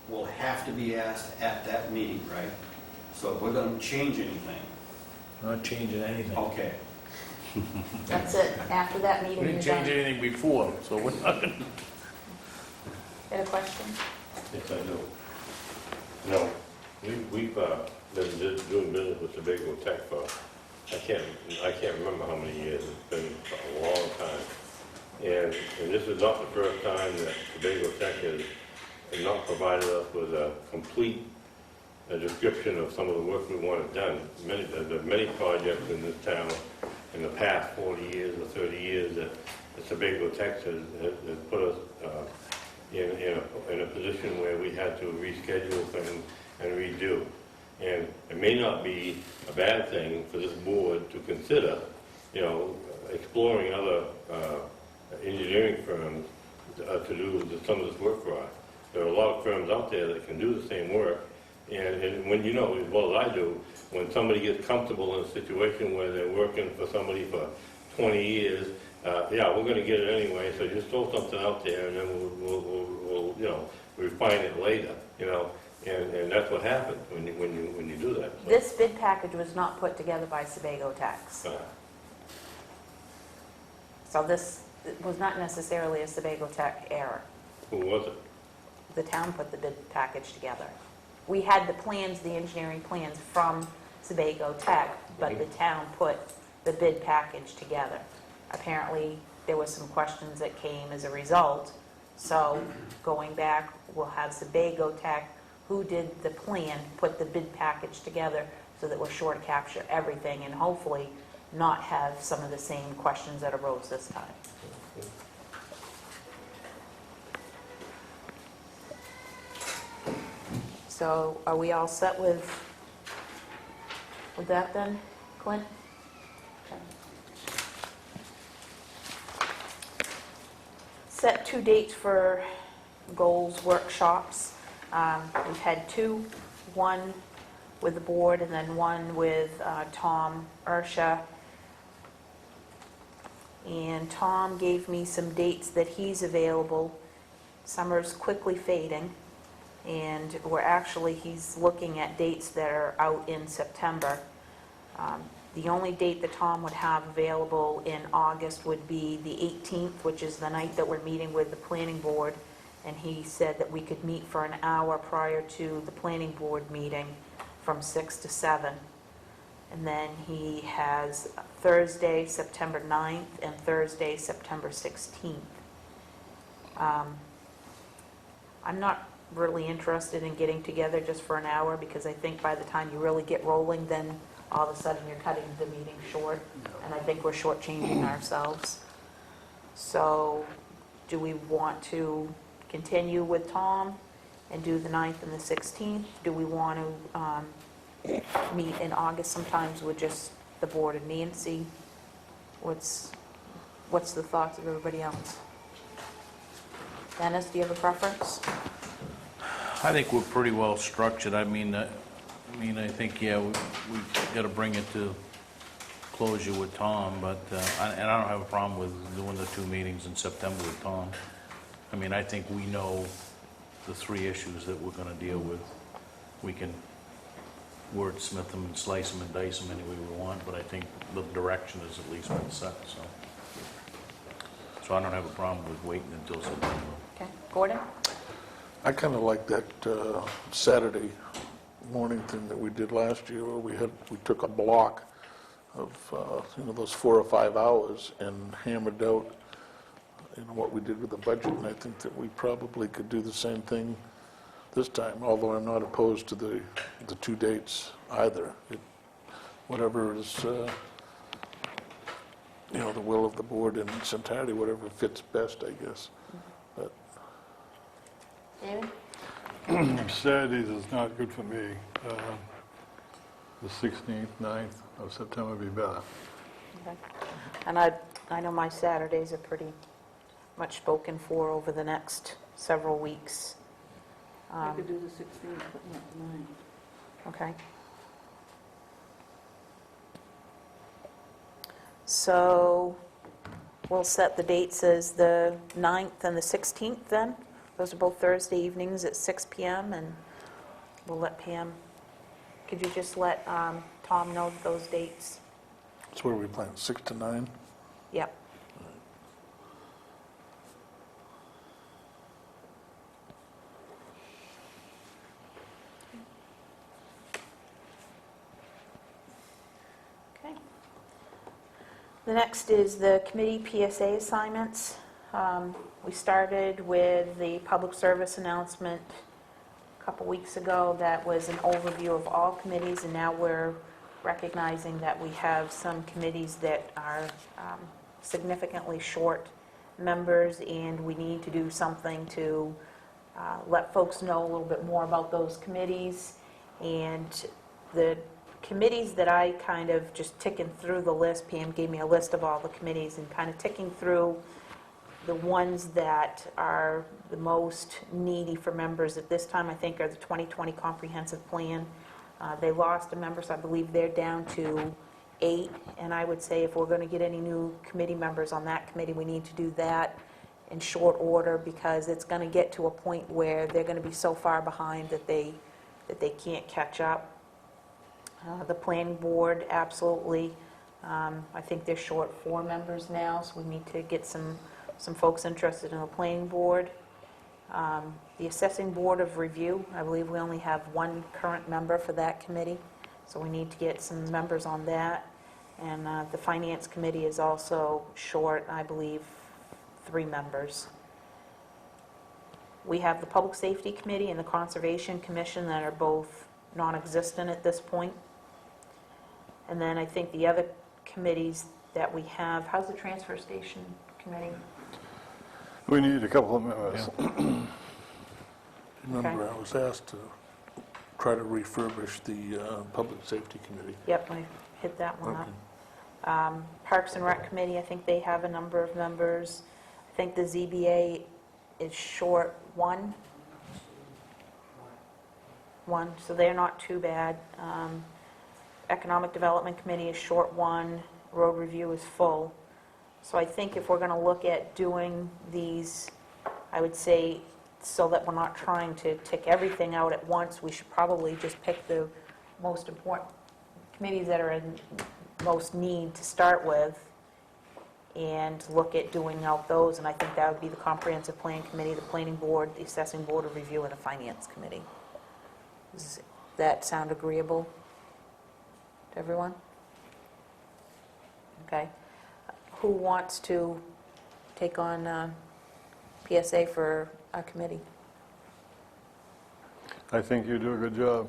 will have to be asked at that meeting, right? So if we're gonna change anything, Not changing anything. Okay. That's it. After that We meeting, you're didn't done. change anything before, so we're not gonna... Got a question? Yes, I do. No, we've been doing business with Tobago Tech for, I can't remember how many years. It's been a long time. And this is not the first time that Tobago Tech has not provided us with a complete description of some of the work we wanted done. There are many projects in this town in the past 40 years or 30 years that the Tobago Tech has put us in a position where we had to reschedule things and redo. And it may not be a bad thing for this board to consider, exploring other engineering firms to do some of this work for us. There are a lot of firms out there that can do the same work, and when you know as well as I do, when somebody gets comfortable in a situation where they're working for somebody for 20 years, yeah, we're going to get it anyway, so just throw something out there and then we'll refine it later, and that's what happens when you do that. So, This bid package was not put together by Sebago Tax. So this was not necessarily a Sebago Tech error. who was it? The town put the bid package together. We had the plans, the engineering plans from Sebago Tech, but the town put the bid package together. Apparently, there were some questions that came as a result, so going back, we'll have Sebago Tech, who did the plan, put the bid package together so that we're sure to capture everything and hopefully not have some of the same questions that arose this time. So are we all set with that then, Clint? Okay. Set 2 dates for goals workshops. We've had 2, one with the board and then one with Tom Ursha. And Tom gave me some dates that he's available. Summer's quickly fading, and he's looking at dates that are out in September. The only date that Tom would have available in August would be the 18th, which is the night that we're meeting with the planning board, and he said that we could meet for an hour prior to the planning board meeting from 6 to 7. And then he has Thursday, September 9th, and Thursday, September 16th. I'm not really interested in getting together just for an hour, because I think by the time you really get rolling, then all of a sudden you're cutting the meeting short, and I think we're shortchanging ourselves. So do we want to continue with Tom and do the 9th and the 16th? Do we want to meet in August sometimes with just the board and me and see what's the thoughts of everybody else? Dennis, do you have a preference? I think we're pretty well structured. I think, yeah, we got to bring it to closure with Tom, but, and I don't have a problem with doing the 2 meetings in September with Tom. I think we know the 3 issues that we're going to deal with. We can wordsmith them and slice them and dice them any way we want, but I think the direction is at least been set, so I don't have a problem with waiting until September. Okay, Gordon? I kind of like that Saturday morning thing that we did last year, where we took a block of those 4 or 5 hours and hammered out what we did with the budget, and I think that we probably could do the same thing this time, although I'm not opposed to the 2 dates either. Whatever is the will of the board in its entirety, whatever fits best, I guess. But David? Saturdays is not good for me. The 16th, 9th of September would be better. Okay. And I know my Saturdays are pretty much spoken for over the next several weeks. I could do the 16th, but not the 9th. Okay. So we'll set the dates as the 9th and the 16th then. Those are both Thursday evenings at 6 p.m. and we'll let Pam Could you just let Tom know those dates? So what are we planning, 6 to 9? Yep. Okay. The next is the committee PSA assignments. We started with the public service announcement a couple weeks ago. That was an overview of all committees, and now we're recognizing that we have some committees that are significantly short members, and we need to do something to let folks know a little bit more about those committees. And the committees that I kind of just ticking through the list, Pam gave me a list of all the committees, and kind of ticking through the ones that are the most needy for members at this time, I think, are the 2020 Comprehensive Plan. They lost a member, so I believe they're down to 8. And I would say if we're going to get any new committee members on that committee, we need to do that in short order, because it's going to get to a point where they're going to be so far behind that they can't catch up. The planning board, absolutely. I think they're short 4 members now, so we need to get some folks interested in the planning board. The assessing board of review, I believe we only have 1 current member for that committee, so we need to get some members on that. And the finance committee is also short, I believe, 3 members. We have the public safety committee and the conservation commission that are both non-existent at this point. And then I think the other committees that we have, how's the transfer station committee? We need a couple of members. Remember, I was asked to try to refurbish the Public Safety Committee. Yep, I hit that one Okay. up. Parks and Rec Committee, I think they have a number of members. I think the ZBA is short 1, so they're not too bad. Economic Development Committee is short 1, Road Review is full. So I think if we're going to look at doing these, I would say, so that we're not trying to tick everything out at once, we should probably just pick the most important committees that are in most need to start with and look at doing out those. And I think that would be the Comprehensive Plan Committee, the Planning Board, the Assessing Board of Review, and the Finance Committee. Does that sound agreeable to everyone? Okay. Who wants to take on PSA for our committee? I think you do a good job.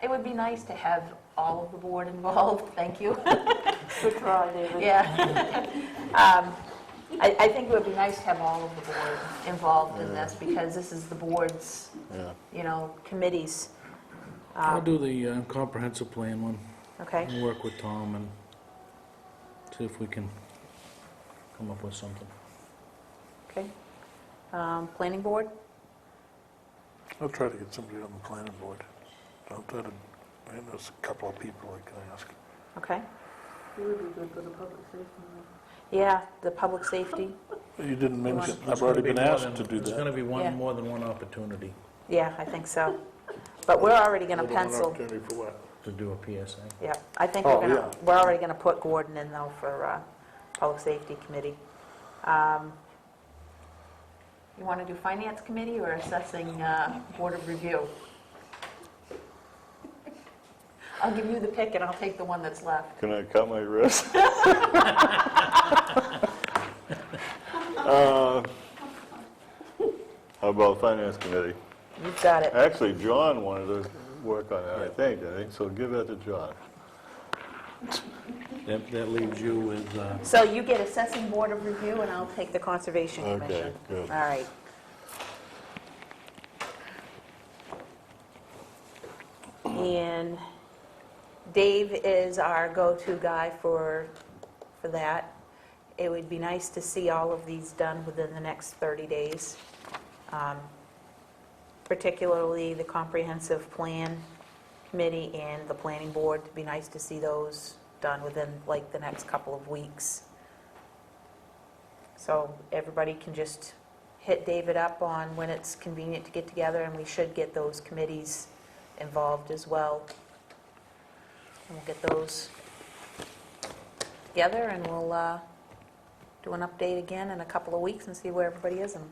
It would be nice to have all of the board involved. Thank you. Good try, David. Yeah. I think it would be nice to have all of the board involved in this, because this is the board's, Yeah. committees. I'll do the comprehensive plan one. Okay. I'll work with Tom and see if we can come up with something. Okay. Planning board? I'll try to get somebody on the planning board. I'll try to, there's a couple of people I can ask. Okay. You would be good for the public safety. Yeah, the public safety. You didn't mention, want- I've already been asked to do There's going to that. be Yeah. more than one opportunity Yeah, I think so. But we're already going to More than one pencil. opportunity for what? to do a PSA. Yeah, I think Oh, we're already going to put Gordon in, though, for Public Safety Committee. You want to do Finance Committee or Assessing Board of Review? I'll give you the pick, and I'll take the one that's left. Can I cut my wrist? How about Finance Committee? You've got it. Actually, John wanted to work on that, I think, so give that to John. That leaves you with, So you get Assessing Board of Review, and I'll take the Conservation Okay, Commission. good. All right. And Dave is our go-to guy for that. It would be nice to see all of these done within the next 30 days. Particularly the Comprehensive Plan Committee and the Planning Board. It'd be nice to see those done within like the next couple of weeks. So everybody can just hit David up on when it's convenient to get together, and we should get those committees involved as well. And we'll get those together, and we'll do an update again in a couple of weeks and see where everybody is. And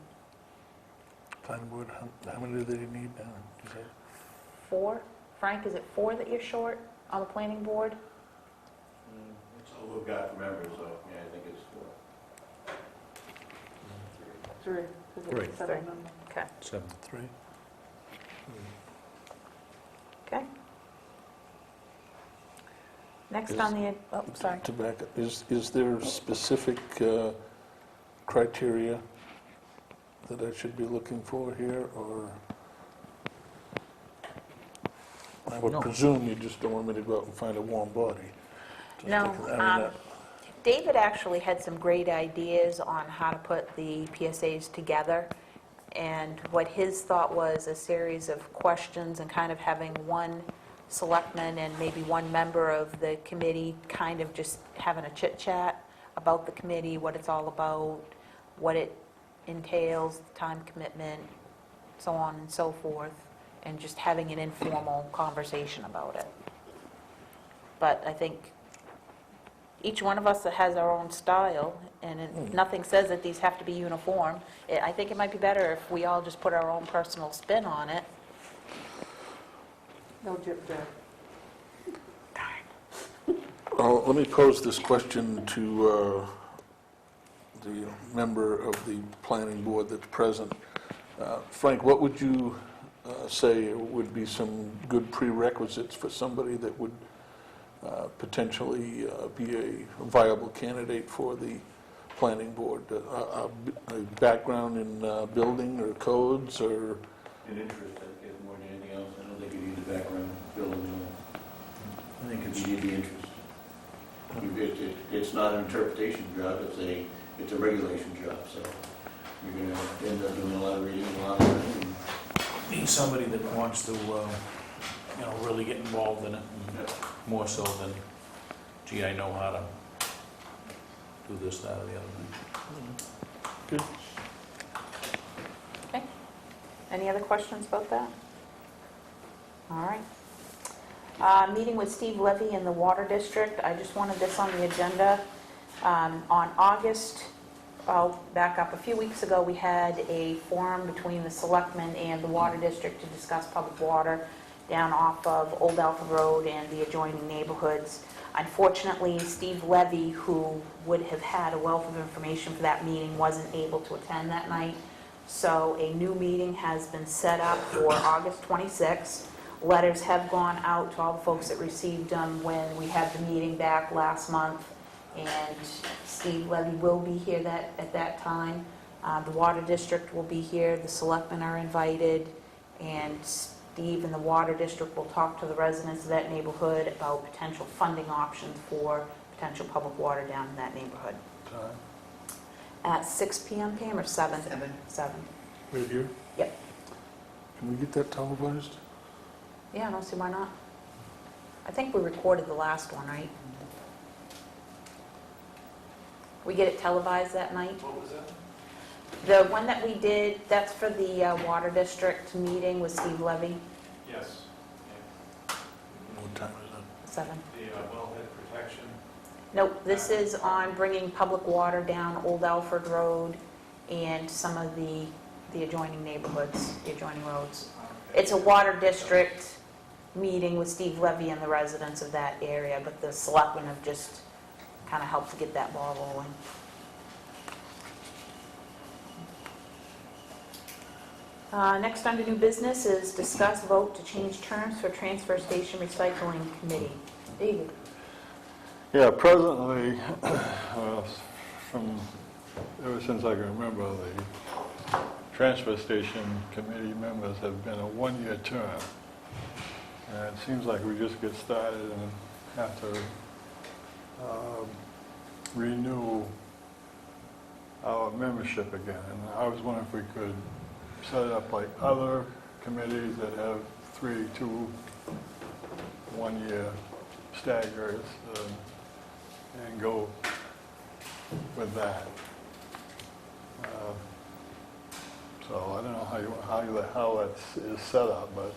Planning board, how many do they need now? Is that- 4? Frank, is it 4 that you're short on the planning board? That's all we've got for members, so, yeah, I think it's 4. 3. 'cause it's Three. 7 Three. members. Okay. 7. 3? Okay. Next on the, oh, sorry. To back up, is there specific criteria that I should be looking for here, or? I would No. presume you just don't want me to go out and find a warm body. Just No, looking- I mean, David actually had some great ideas on how to put the PSAs together, and what his thought was a series of questions and kind of having one selectman and maybe one member of the committee kind of just having a chit-chat about the committee, what it's all about, what it entails, time commitment, so on and so forth, and just having an informal conversation about it. But I think each one of us has our own style, and nothing says that these have to be uniform. I think it might be better if we all just put our own personal spin on it. No drip drip. Let me pose this question to the member of the planning board that's present. Frank, what would you say would be some good prerequisites for somebody that would potentially be a viable candidate for the planning board? A background in building or codes, or? An interest, I guess, more than anything else. I don't think you need the background building. I think you need the interest. It's not an interpretation job, it's a regulation job, so you're going to end up doing a lot of reading, a lot of learning. Need somebody that wants to, really get involved in it, and more so than, gee, I know how to do this, that, or the other thing. Good. Okay. Any other questions about that? All right. Meeting with Steve Levy in the Water District. I just wanted this on the agenda. On August, I'll back up, a few weeks ago, we had a forum between the Selectmen and the Water District to discuss public water down off of Old Alfred Road and the adjoining neighborhoods. Unfortunately, Steve Levy, who would have had a wealth of information for that meeting, wasn't able to attend that night. So a new meeting has been set up for August 26th. Letters have gone out to all the folks that received them when we had the meeting back last month, and Steve Levy will be here at that time. The Water District will be here, the Selectmen are invited, and Steve and the Water District will talk to the residents of that neighborhood about potential funding options for potential public water down in that neighborhood. At 6 p.m., Pam, or 7? 7. Right here? Yep. Can we get that televised? Yeah, I don't see why not. I think we recorded the last one, right? We get it televised that night? What was that? The one that we did, that's for the Water District meeting with Steve Levy, Yes. What time is it? 7. The wellhead protection. Nope, this is on bringing public water down Old Alfred Road and some of the adjoining neighborhoods, the adjoining roads. It's a Water District meeting with Steve Levy and the residents of that area, but the Selectmen have just kind of helped to get that ball rolling. Next under new business is discuss vote to change terms for Transfer Station Recycling Committee. David? Yeah, presently, ever since I can remember, the transfer station committee members have been a one-year term. And it seems like we just get started and have to renew our membership again. And I was wondering if we could set it up like other committees that have 3, 2, 1-year staggers, and go with that. So I don't know how that is set up, but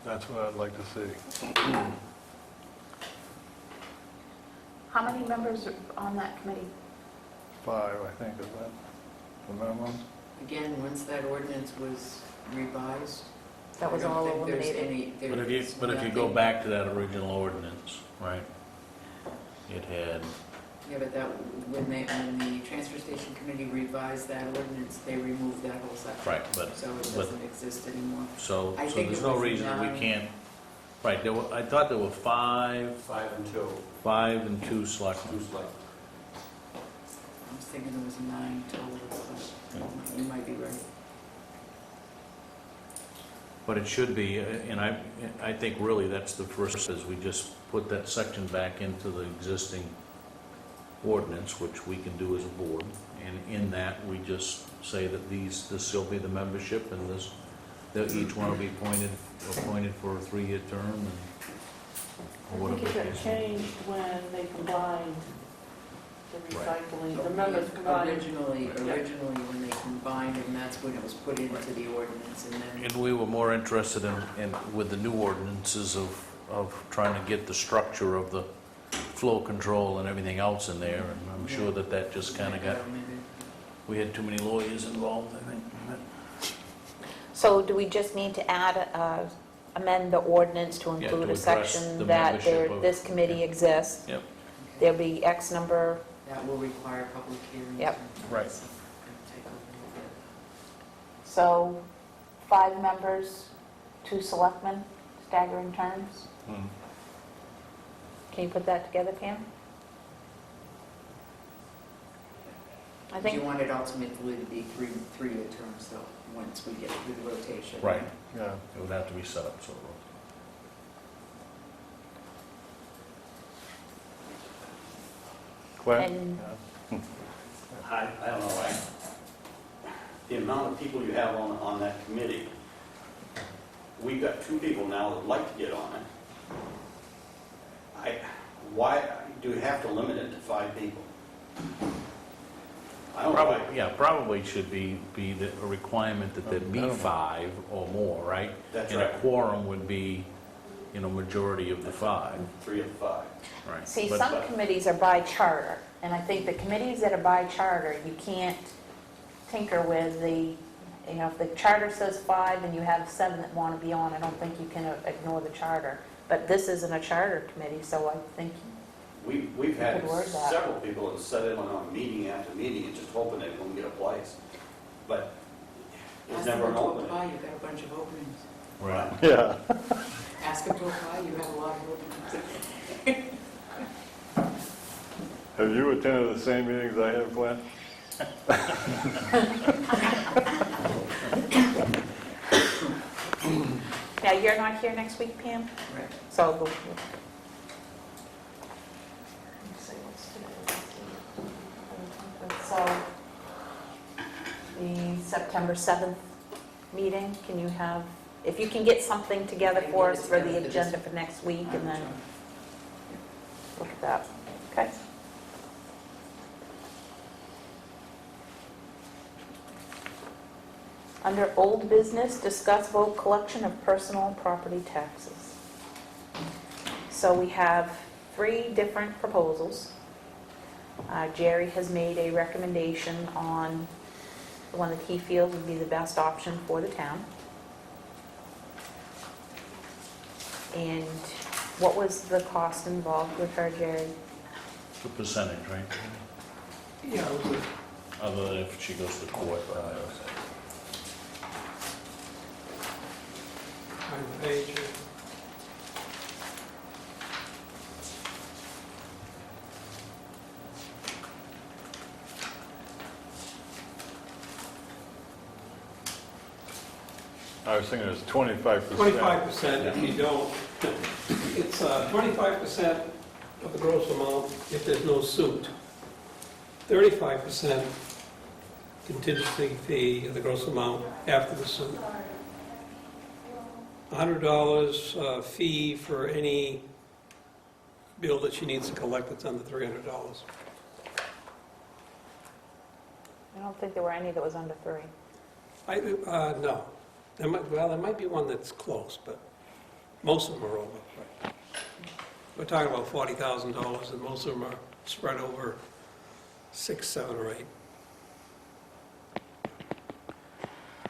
that's what I'd like to see. How many members are on that committee? 5, I think, is that the minimum? Again, once that ordinance was revised, That was I don't all think there's eliminated. any, But there's if you go nothing- back to that original ordinance, right? It had, Yeah, but that, when the transfer station committee revised that ordinance, they removed that whole section. right, but, So it but- doesn't exist anymore. so I so think there's it no was reason we 9. can't, right, I thought there were 5, 5 and 2, 5 and 2 selectmen. 2 selectmen. I was thinking there was 9 total, but you might be right. But it should be, and I think really that's the first, is we just put that section back into the existing ordinance, which we can do as a board. And in that, we just say that this will be the membership, and this, that each one will be appointed for a 3-year term, and or I think whatever. it got changed when they combined the Right. recycling, the members combined. Originally, when they combined them, that's when it was put into the ordinance, and then And we were more interested in, with the new ordinances of trying to get the structure of the flow control and everything else in there, and I'm sure that just kind of got, we had too many lawyers involved, I think. So do we just need to amend the ordinance to Yeah, include to a address section the that membership of- this committee exists? Yep. There'll be X number, that will require public hearings. Yep. and Right. stuff. It'll take a little bit. so 5 members, 2 selectmen, staggering terms. Hmm. Can you put that together, Pam? I Do think, you want it ultimately to be three-year terms, though, once we get through the rotation? Right. Yeah. It would have to be set up so. Glenn? And- Yeah. I don't know, the amount of people you have on that committee, we've got 2 people now that would like to get on it. Why, do we have to limit it to 5 people? I don't know why. Probably should be a requirement that there be 5 or more, right? That's And a right. quorum would be, majority of the 5. 3 of the 5. Right. see, But- some committees are by charter, and I think the committees that are by charter, you can't tinker with if the charter says 5 and you have 7 that want to be on, I don't think you can ignore the charter. But this isn't a charter committee, so I think, We've had Could word that. several people that set in on meeting after meeting and just hoping they won't get a place. But there's Ask never them an to opening. apply, you've got a bunch of openings. Right. Yeah. Ask them to apply, you have a lot of openings. Have you attended the same meetings I have, Glenn? now, you're not here next week, Pam? Right. So, let's see, what's today? So, the September 7th meeting, can you have, if you can get something together for us for the agenda for next week, and then look at that, okay? Under old business, discuss vote collection of personal property taxes. So we have 3 different proposals. Jerry has made a recommendation on the one that he feels would be the best option for the town. And what was the cost involved with her, Jerry? The percentage, right? Yeah, it was Other than if she goes to court. on the page. I was thinking it was 25%. 25% if you don't. It's 25% of the gross amount if there's no suit. 35% contingency fee of the gross amount after the suit. $100 fee for any bill that she needs to collect that's under $300. I don't think there were any that was under 3. No. There might be one that's close, but most of them are over. But talking about $40,000, and most of them are spread over 6, 7, or 8.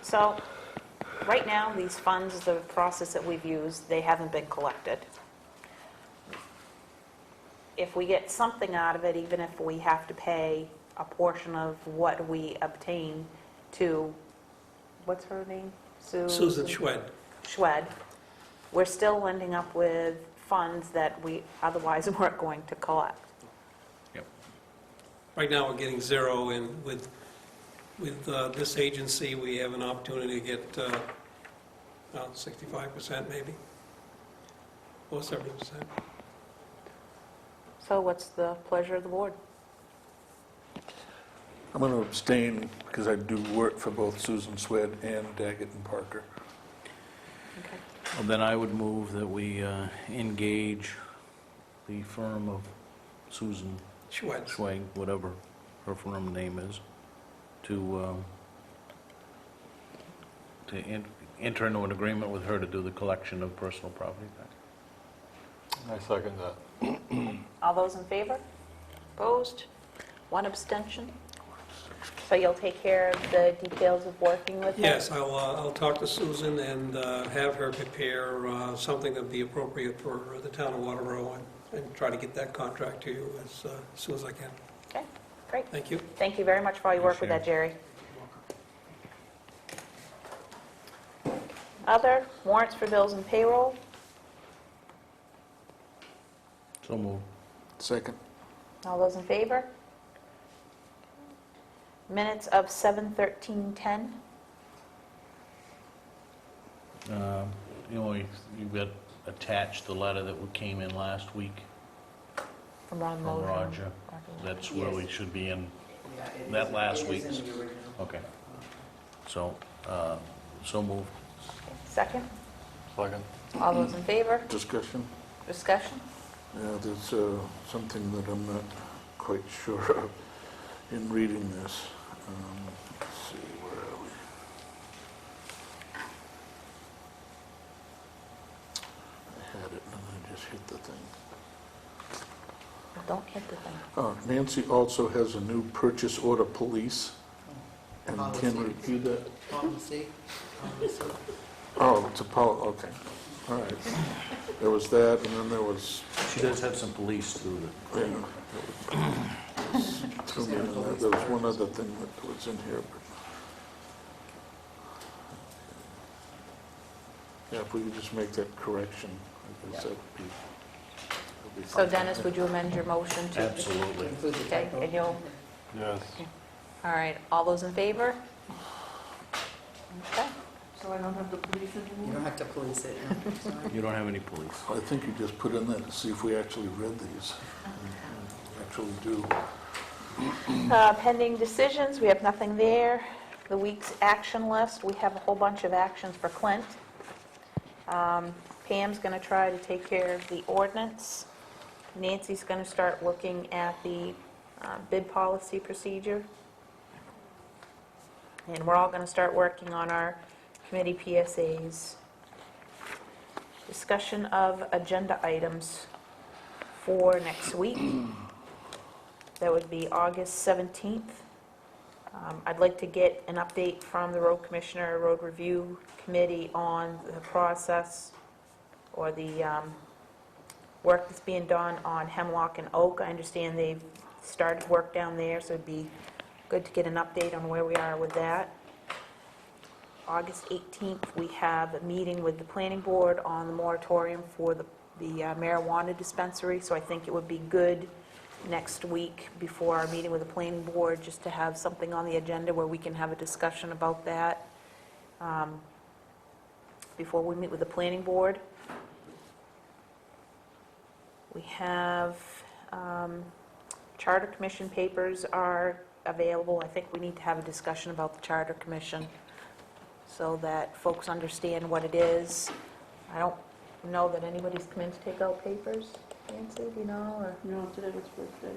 So, right now, these funds, the process that we've used, they haven't been collected. If we get something out of it, even if we have to pay a portion of what we obtain to, what's her name? Susan Schwed. Schwed, we're still ending up with funds that we otherwise weren't going to collect. Right now, we're getting 0, and with this agency, we have an opportunity to get about 65% maybe, or 70%. So what's the pleasure of the board? I'm going to abstain because I do work for both Susan Swed and Daggett and Parker. Okay. Well, then I would move that we engage the firm of Susan Schwed. Schwag, whatever her firm name is, to enter into an agreement with her to do the collection of personal property tax. I second that. All those in favor? Opposed? One abstention? So you'll take care of the details of working with her? Yes, I'll talk to Susan and have her prepare something that would be appropriate for the town of Waterboro, and try to get that contract to you as soon as I can. Okay, great. Thank you. Thank you very much for all your work with that, Jerry. Other warrants for bills and payroll? So moved. Second. All those in favor? Minutes of 7:13:10. You've got attached the letter that came in last week From Ron from Moser. Roger. That's where we should be in, Yeah, it that is- last it is in week's. the original. Okay. So, so moved. Second. Second. All those in favor? Discussion? Discussion? Yeah, there's something that I'm not quite sure of in reading this. Let's see, where are we? I had it and I just hit the thing. Don't hit the thing. Oh, Nancy also has a new purchase order police. And Policy. can you repeat that? Policy. Oh, it's a okay. All right. There was that, and then there was, She does have some police too. yeah, threw me in there. There was one other thing that was in here, but. Yeah, if we could just make that correction, I guess that'd be So fine. Dennis, would you amend your motion to? Absolutely. Include the Okay, typo. and you'll, Yes. all right, all those in favor? Okay. So I don't have the police You anymore? don't have to police it, no, sorry. You don't have any police. I think you just put in there to see if we actually read these. We actually do. Pending decisions, we have nothing there. The week's action list, we have a whole bunch of actions for Clint. Pam's going to try to take care of the ordinance. Nancy's going to start looking at the bid policy procedure. And we're all going to start working on our committee PSAs. Discussion of agenda items for next week. That would be August 17th. I'd like to get an update from the road commissioner, road review committee on the process or the work that's being done on Hemlock and Oak. I understand they've started work down there, so it'd be good to get an update on where we are with that. August 18th, we have a meeting with the planning board on the moratorium for the marijuana dispensary, so I think it would be good next week before our meeting with the planning board, just to have something on the agenda where we can have a discussion about that before we meet with the planning board. We have Charter Commission papers are available. I think we need to have a discussion about the Charter Commission so that folks understand what it is. I don't know that anybody's come in to take out papers. Nancy, do you know, or? No, today was birthday.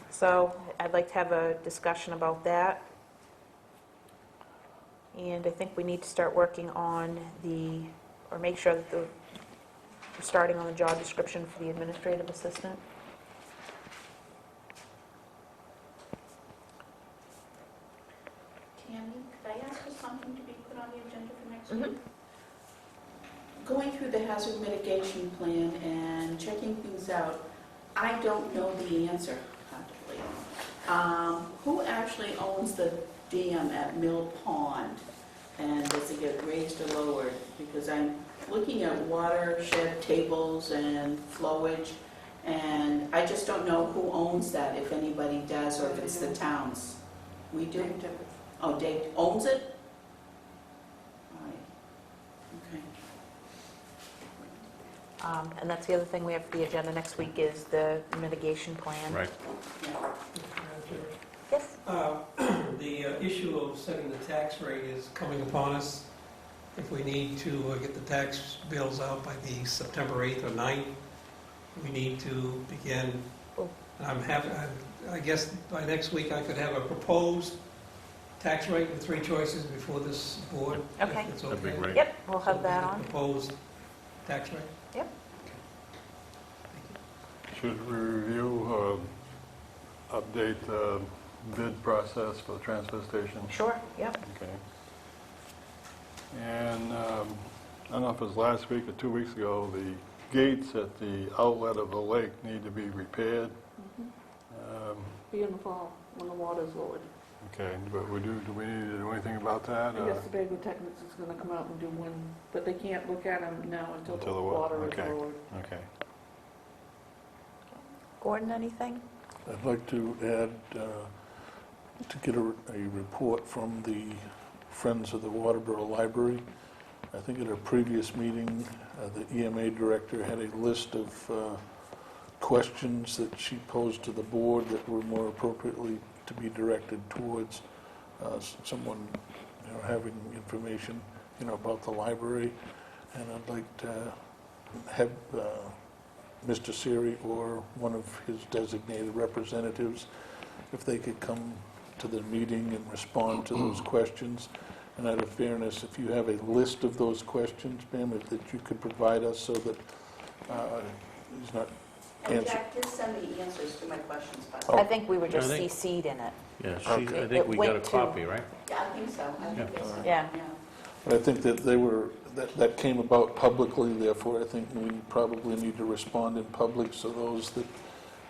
So I'd like to have a discussion about that. And I think we need to start working on or make sure that starting on the job description for the administrative assistant. Tammy, could I ask for something to be put on the agenda for next Mhm. week? Going through the hazard mitigation plan and checking things out, I don't know the answer, practically. Who actually owns the dam at Mill Pond? And does it get raised or lowered? Because I'm looking at watershed tables and flowage, and I just don't know who owns that, if anybody does, or if it's the towns. We do? Dave Tippett. Oh, Dave owns it? All right, okay. And that's the other thing we have for the agenda next week is the mitigation plan. Right. Yes? The issue of setting the tax rate is coming upon us. If we need to get the tax bills out by the September 8th or 9th, we need to begin. Oh. I guess by next week I could have a proposed tax rate with 3 choices before this board. if Okay. it's That'd be okay. great. Yep, we'll have So that the on. Proposed tax rate. Yep. Should we review, update the bid process for the transfer station? Sure, yep. Okay. And I don't know if it was last week or 2 weeks ago, the gates at the outlet of the lake need to be repaired. Be in the fall, when the water's lowered. Okay, but do we need to do anything about that? I guess the Daigle Technics is gonna come out and do one, but they can't look at them now until the water is okay. lowered. Okay. Gordon, anything? I'd like to add, to get a report from the Friends of the Waterboro Library. I think at a previous meeting, the EMA director had a list of questions that she posed to the board that were more appropriately to be directed towards someone, having information, about the library. And I'd like to have Mr. Siri or one of his designated representatives, if they could come to the meeting and respond to those questions. And out of fairness, if you have a list of those questions, ma'am, that you could provide us so that he's not And answering. Jack did send me answers to my questions, but, Oh. I think we were just I think- CC'd in it. Yeah, Okay. I think we got a It went to- copy, right? yeah, I think so. I think Yeah. it's, Yeah. But I think that that came about publicly, therefore I think we probably need to respond in public, so those that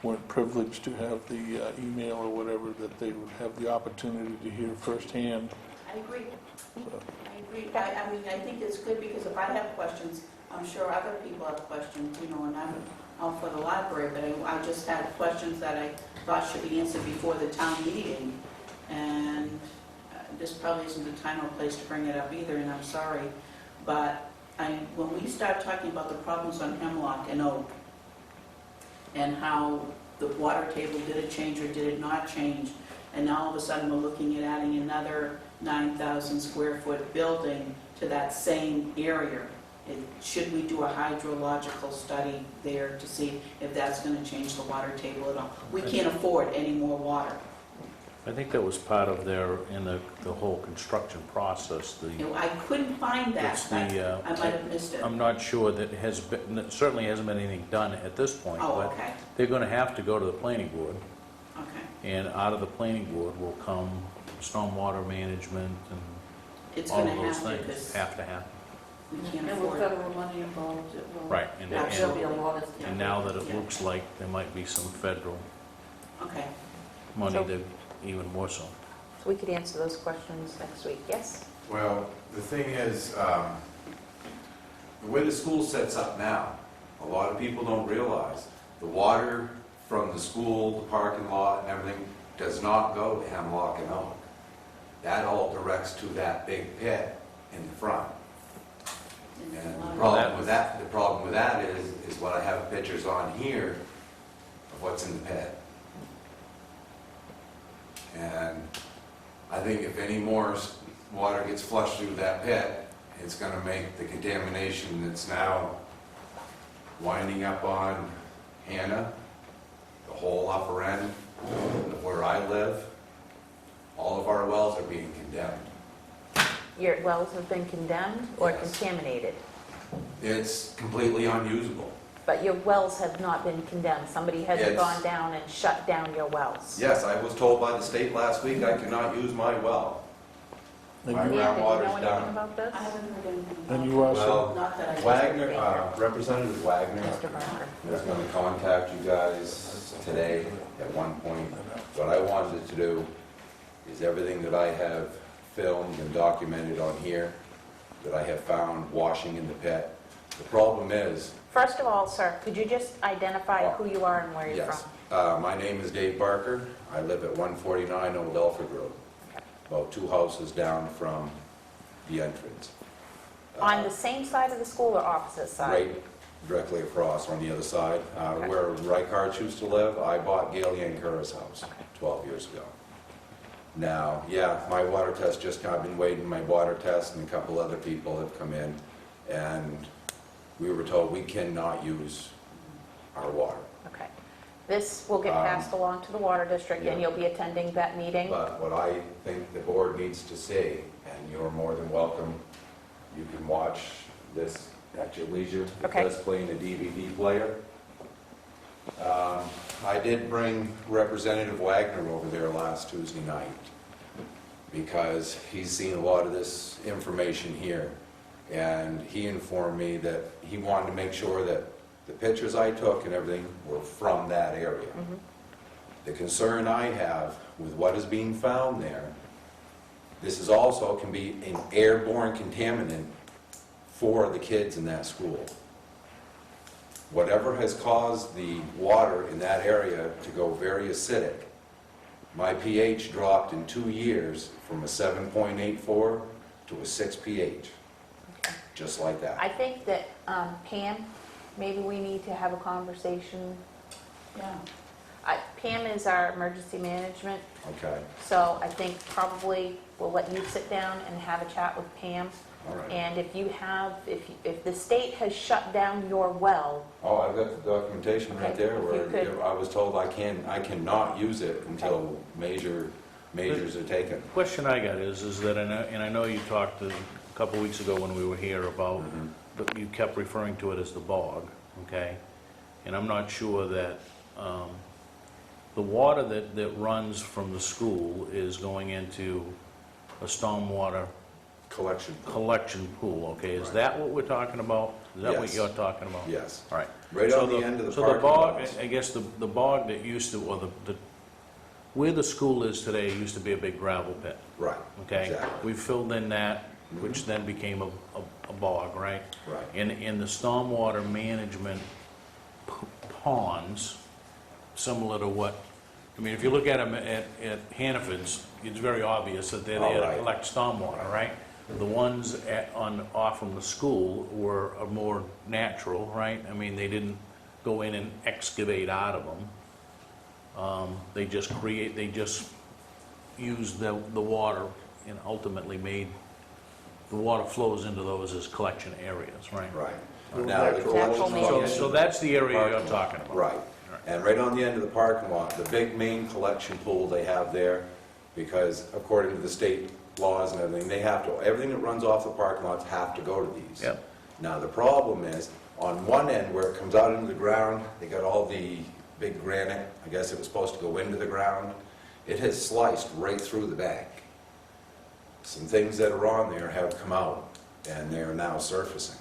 weren't privileged to have the email or whatever, that they would have the opportunity to hear firsthand. I agree. I agree. I mean, I think it's good because if I have questions, I'm sure other people have questions, and I'm out for the library, but I just had questions that I thought should be answered before the town meeting. And this probably isn't the time or place to bring it up either, and I'm sorry. But when we start talking about the problems on Hemlock and Oak, and how the water table, did it change or did it not change, and now all of a sudden we're looking at adding another 9,000 square foot building to that same area. Should we do a hydrological study there to see if that's going to change the water table at all? We can't afford any more water. I think that was part of in the whole construction process, I couldn't find that. it's the, I might have missed it. I'm not sure that it certainly hasn't been anything done at this point, Oh, but okay, they're going to have to go to the planning board, okay. and out of the planning board will come stormwater management and It's all going of to those have to, things because have to happen. we can't And with afford. federal money involved, it will. Right, and There'll be a lot of. and now that it Yeah. looks like there might be some federal Okay. money, So- that even more so. So we could answer those questions next week, yes? Well, the thing is, the way the school sets up now, a lot of people don't realize, the water from the school, the parking lot and everything does not go to Hemlock and Oak. That all directs to that big pit in the front. And the problem with that is what I have pictures on here of what's in the pit. And I think if any more water gets flushed through that pit, it's gonna make the contamination that's now winding up on Hannah, the whole upper end of where I live, all of our wells are being condemned. Your wells have been condemned or Yes. contaminated? It's completely unusable. But your wells have not been condemned. Somebody hasn't It's- gone down and shut down your wells. Yes, I was told by the state last week I cannot use my well. And My you- Dan, did you know groundwater's anything down. about this? I haven't heard anything. And you also, Well, Not that I. Wagner, Representative Wagner Mr. Barker. was going to contact you guys today at one point. What I wanted to do is everything that I have filmed and documented on here, that I have found washing in the pit. The problem is, First of all, sir, could you just identify who you are and where you're yes, from? my name is Dave Barker. I live at 149 Old Elford Road, about 2 houses down from the entrance. On the same side of the school or opposite side? Right directly across on the other side, where Reichhardt used to live. I bought Gail Yankura's house 12 years ago. Now, yeah, my water test I've been waiting my water test, and a couple other people have come in, and we were told we cannot use our water. Okay. This will get passed along to the water district, and yeah. you'll be attending that meeting? But what I think the board needs to see, and you're more than welcome, you can watch this at your leisure. Okay. It does play in a DVD player. I did bring Representative Wagner over there last Tuesday night because he's seen a lot of this information here. And he informed me that he wanted to make sure that the pictures I took and everything were from that area. The concern I have with what is being found there, this is also can be an airborne contaminant for the kids in that school. Whatever has caused the water in that area to go very acidic, my pH dropped in 2 years from a 7.84 to a 6 pH, just like that. I think that Pam, maybe we need to have a conversation. Yeah. Pam is our emergency management, Okay, so I think probably we'll let you sit down and have a chat with Pam. all right. And if you have, if the state has shut down your well, Oh, I've got the documentation right Okay, there if you where could- I was told I cannot use it until measures are taken. Question I got is that, and I know you talked a couple weeks ago when we were here about, but you kept referring to it as the bog, okay? And I'm not sure that, the water that runs from the school is going into a stormwater Collection. collection pool, okay? Is Right. that what we're talking about? Is that what Yes. you're talking about? Yes. All right. Right So on the end of the So the parking bog, lots. I guess the bog that used to, or where the school is today used to be a big gravel pit, Right. okay? Exactly. We filled in that, which then became a bog, right? Right. In the stormwater management ponds, similar to what, I mean, if you look at them at Hannaford's, it's very obvious that they're there Oh, right. to collect stormwater, right? The ones off from the school are more natural, right? I mean, they didn't go in and excavate out of them. They just used the water and ultimately made, the water flows into those as collection areas, right? Right. Those Now, the natural collection ones. on the So, end so of that's the area you're parking lot. talking about? Right. And right on the end of the parking lot, the big main collection pool they have there, because according to the state laws and everything, they have to, everything that runs off the parking lots have to go to these. Yep. Now, the problem is, on one end where it comes out into the ground, they got all the big granite, I guess it was supposed to go into the ground, it has sliced right through the bank. Some things that are on there have come out, and they're now surfacing.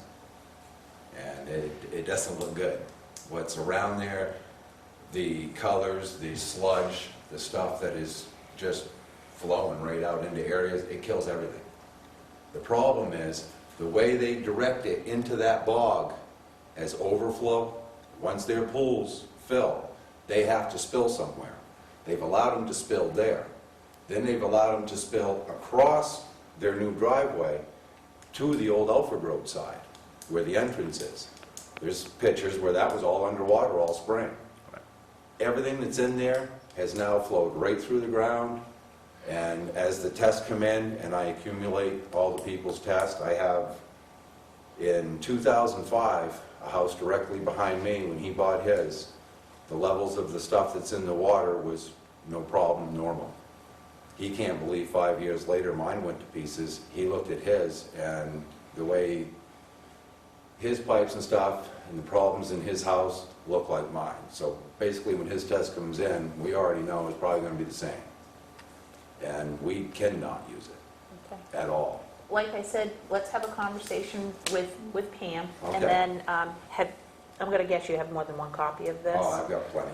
And it doesn't look good. What's around there, the colors, the sludge, the stuff that is just flowing right out into areas, it kills everything. The problem is, the way they direct it into that bog as overflow, once their pools fill, they have to spill somewhere. They've allowed them to spill there. Then they've allowed them to spill across their new driveway to the old Elford Road side, where the entrance is. There's pictures where that was all underwater all spring. Everything that's in there has now flowed right through the ground, and as the tests come in and I accumulate all the people's tests, I have, in 2005, a house directly behind me, when he bought his, the levels of the stuff that's in the water was no problem, normal. He can't believe 5 years later mine went to pieces. He looked at his, and the way his pipes and stuff and the problems in his house look like mine. So basically, when his test comes in, we already know it's probably gonna be the same. And we cannot use it Okay. at all. Like I said, let's have a conversation with Pam, and Okay. then I'm going to guess you have more than one copy of this. Oh, I've got plenty.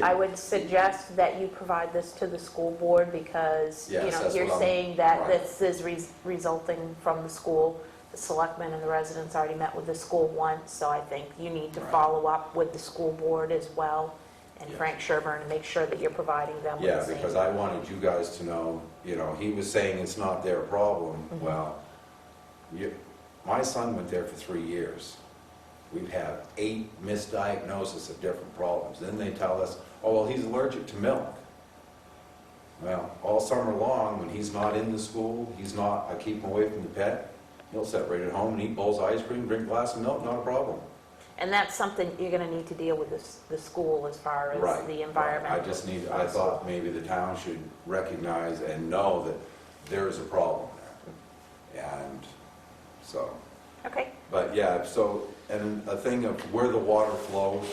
I would suggest that you provide this to the school board, because, you Yes, know, that's you're what I'm- saying that right. this is resulting from the school. The selectmen and the residents already met with the school once, so I think you need to Right. follow up with the school board as well, and Yes. Frank Sherburne, and make sure that you're providing them with Yeah, the same. because I wanted you guys to know, you know, he was saying it's not their problem. Mhm. Well, my son went there for 3 years. We've had 8 misdiagnoses of different problems. Then they tell us, oh, well, he's allergic to milk. Well, all summer long, when he's not in the school, I keep him away from the pet, he'll sit right at home and eat bowls of ice cream, drink a glass of milk, not a problem. And that's something you're going to need to deal with the school as far as Right. the environment. I thought maybe the town should recognize and know that there is a problem there. And so, Okay. but yeah, so, and a thing of where the water flows,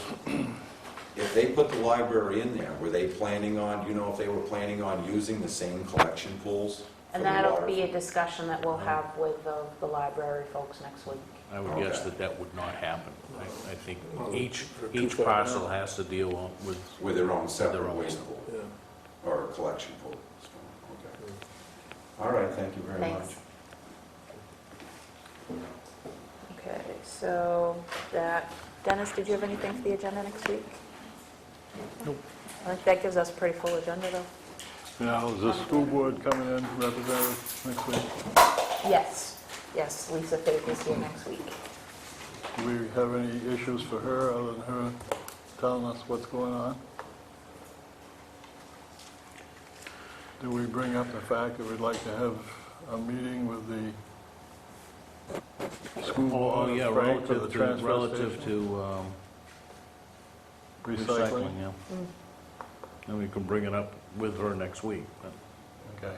if they put the library in there, were they planning on, do you know if they were planning on using the same collection pools? for And the that'll water be a flow? discussion that we'll have with the library folks next week. I would guess Okay. that would not happen. I think Well, each they're too far parcel down. has to deal with, With their own their separate own. waste pool, Yeah. or collection pool. Okay. All right, thank you very much. Thanks. Okay, so Dennis, did you have anything for the agenda next week? Nope. I think that gives us a pretty full agenda, though. Now, is the school board coming in representative next week? Yes, Lisa Faith is here next week. Do we have any issues for her other than her telling us what's going on? Do we bring up the fact that we'd like to have a meeting with the school oh, board, yeah, Frank, for the relative to, transfer relative station? to Recycling? yeah. Mm. And we can bring it up with her next week. But Okay.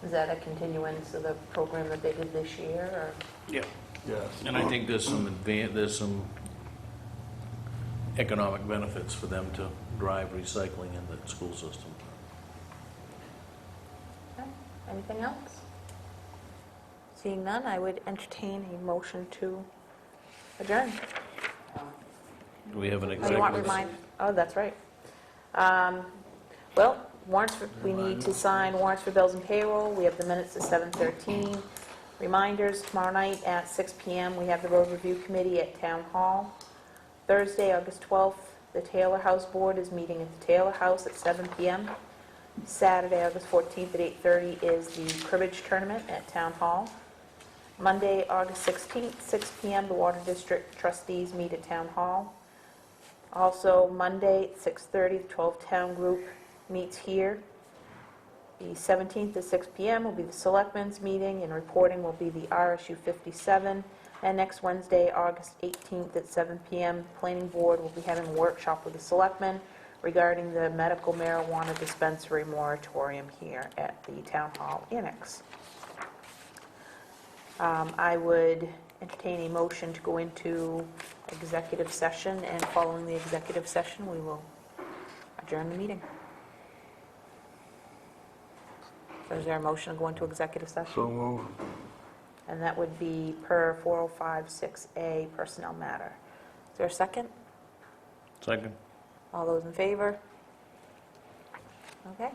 Is that a continuance of the program that they did this year, or? Yeah. Yes. And I think there's some economic benefits for them to drive recycling in the school system. Okay. Anything else? Seeing none, I would entertain a motion to adjourn. Do we have an Oh, you want executive? remind? Oh, that's right. Well, warrants, we need to sign warrants for bills and payroll. We have the minutes at 7:13. Reminders, tomorrow night at 6 PM, we have the road review committee at Town Hall. Thursday, August 12th, the Taylor House Board is meeting at the Taylor House at 7 PM. Saturday, August 14th at 8:30 is the cribbage tournament at Town Hall. Monday, August 16th, 6 PM, the Water District Trustees meet at Town Hall. Also, Monday, 6:30, the 12-town group meets here. The 17th at 6 PM will be the Selectmen's meeting, and reporting will be the RSU 57. And next Wednesday, August 18th at 7 PM, the Planning Board will be having a workshop with the Selectmen regarding the medical marijuana dispensary moratorium here at the Town Hall Annex. I would entertain a motion to go into executive session, and following the executive session, we will adjourn the meeting. So is there a motion to go into executive session? So move. And that would be per 4056A personnel matter. Is there a second? Second. All those in favor? Okay.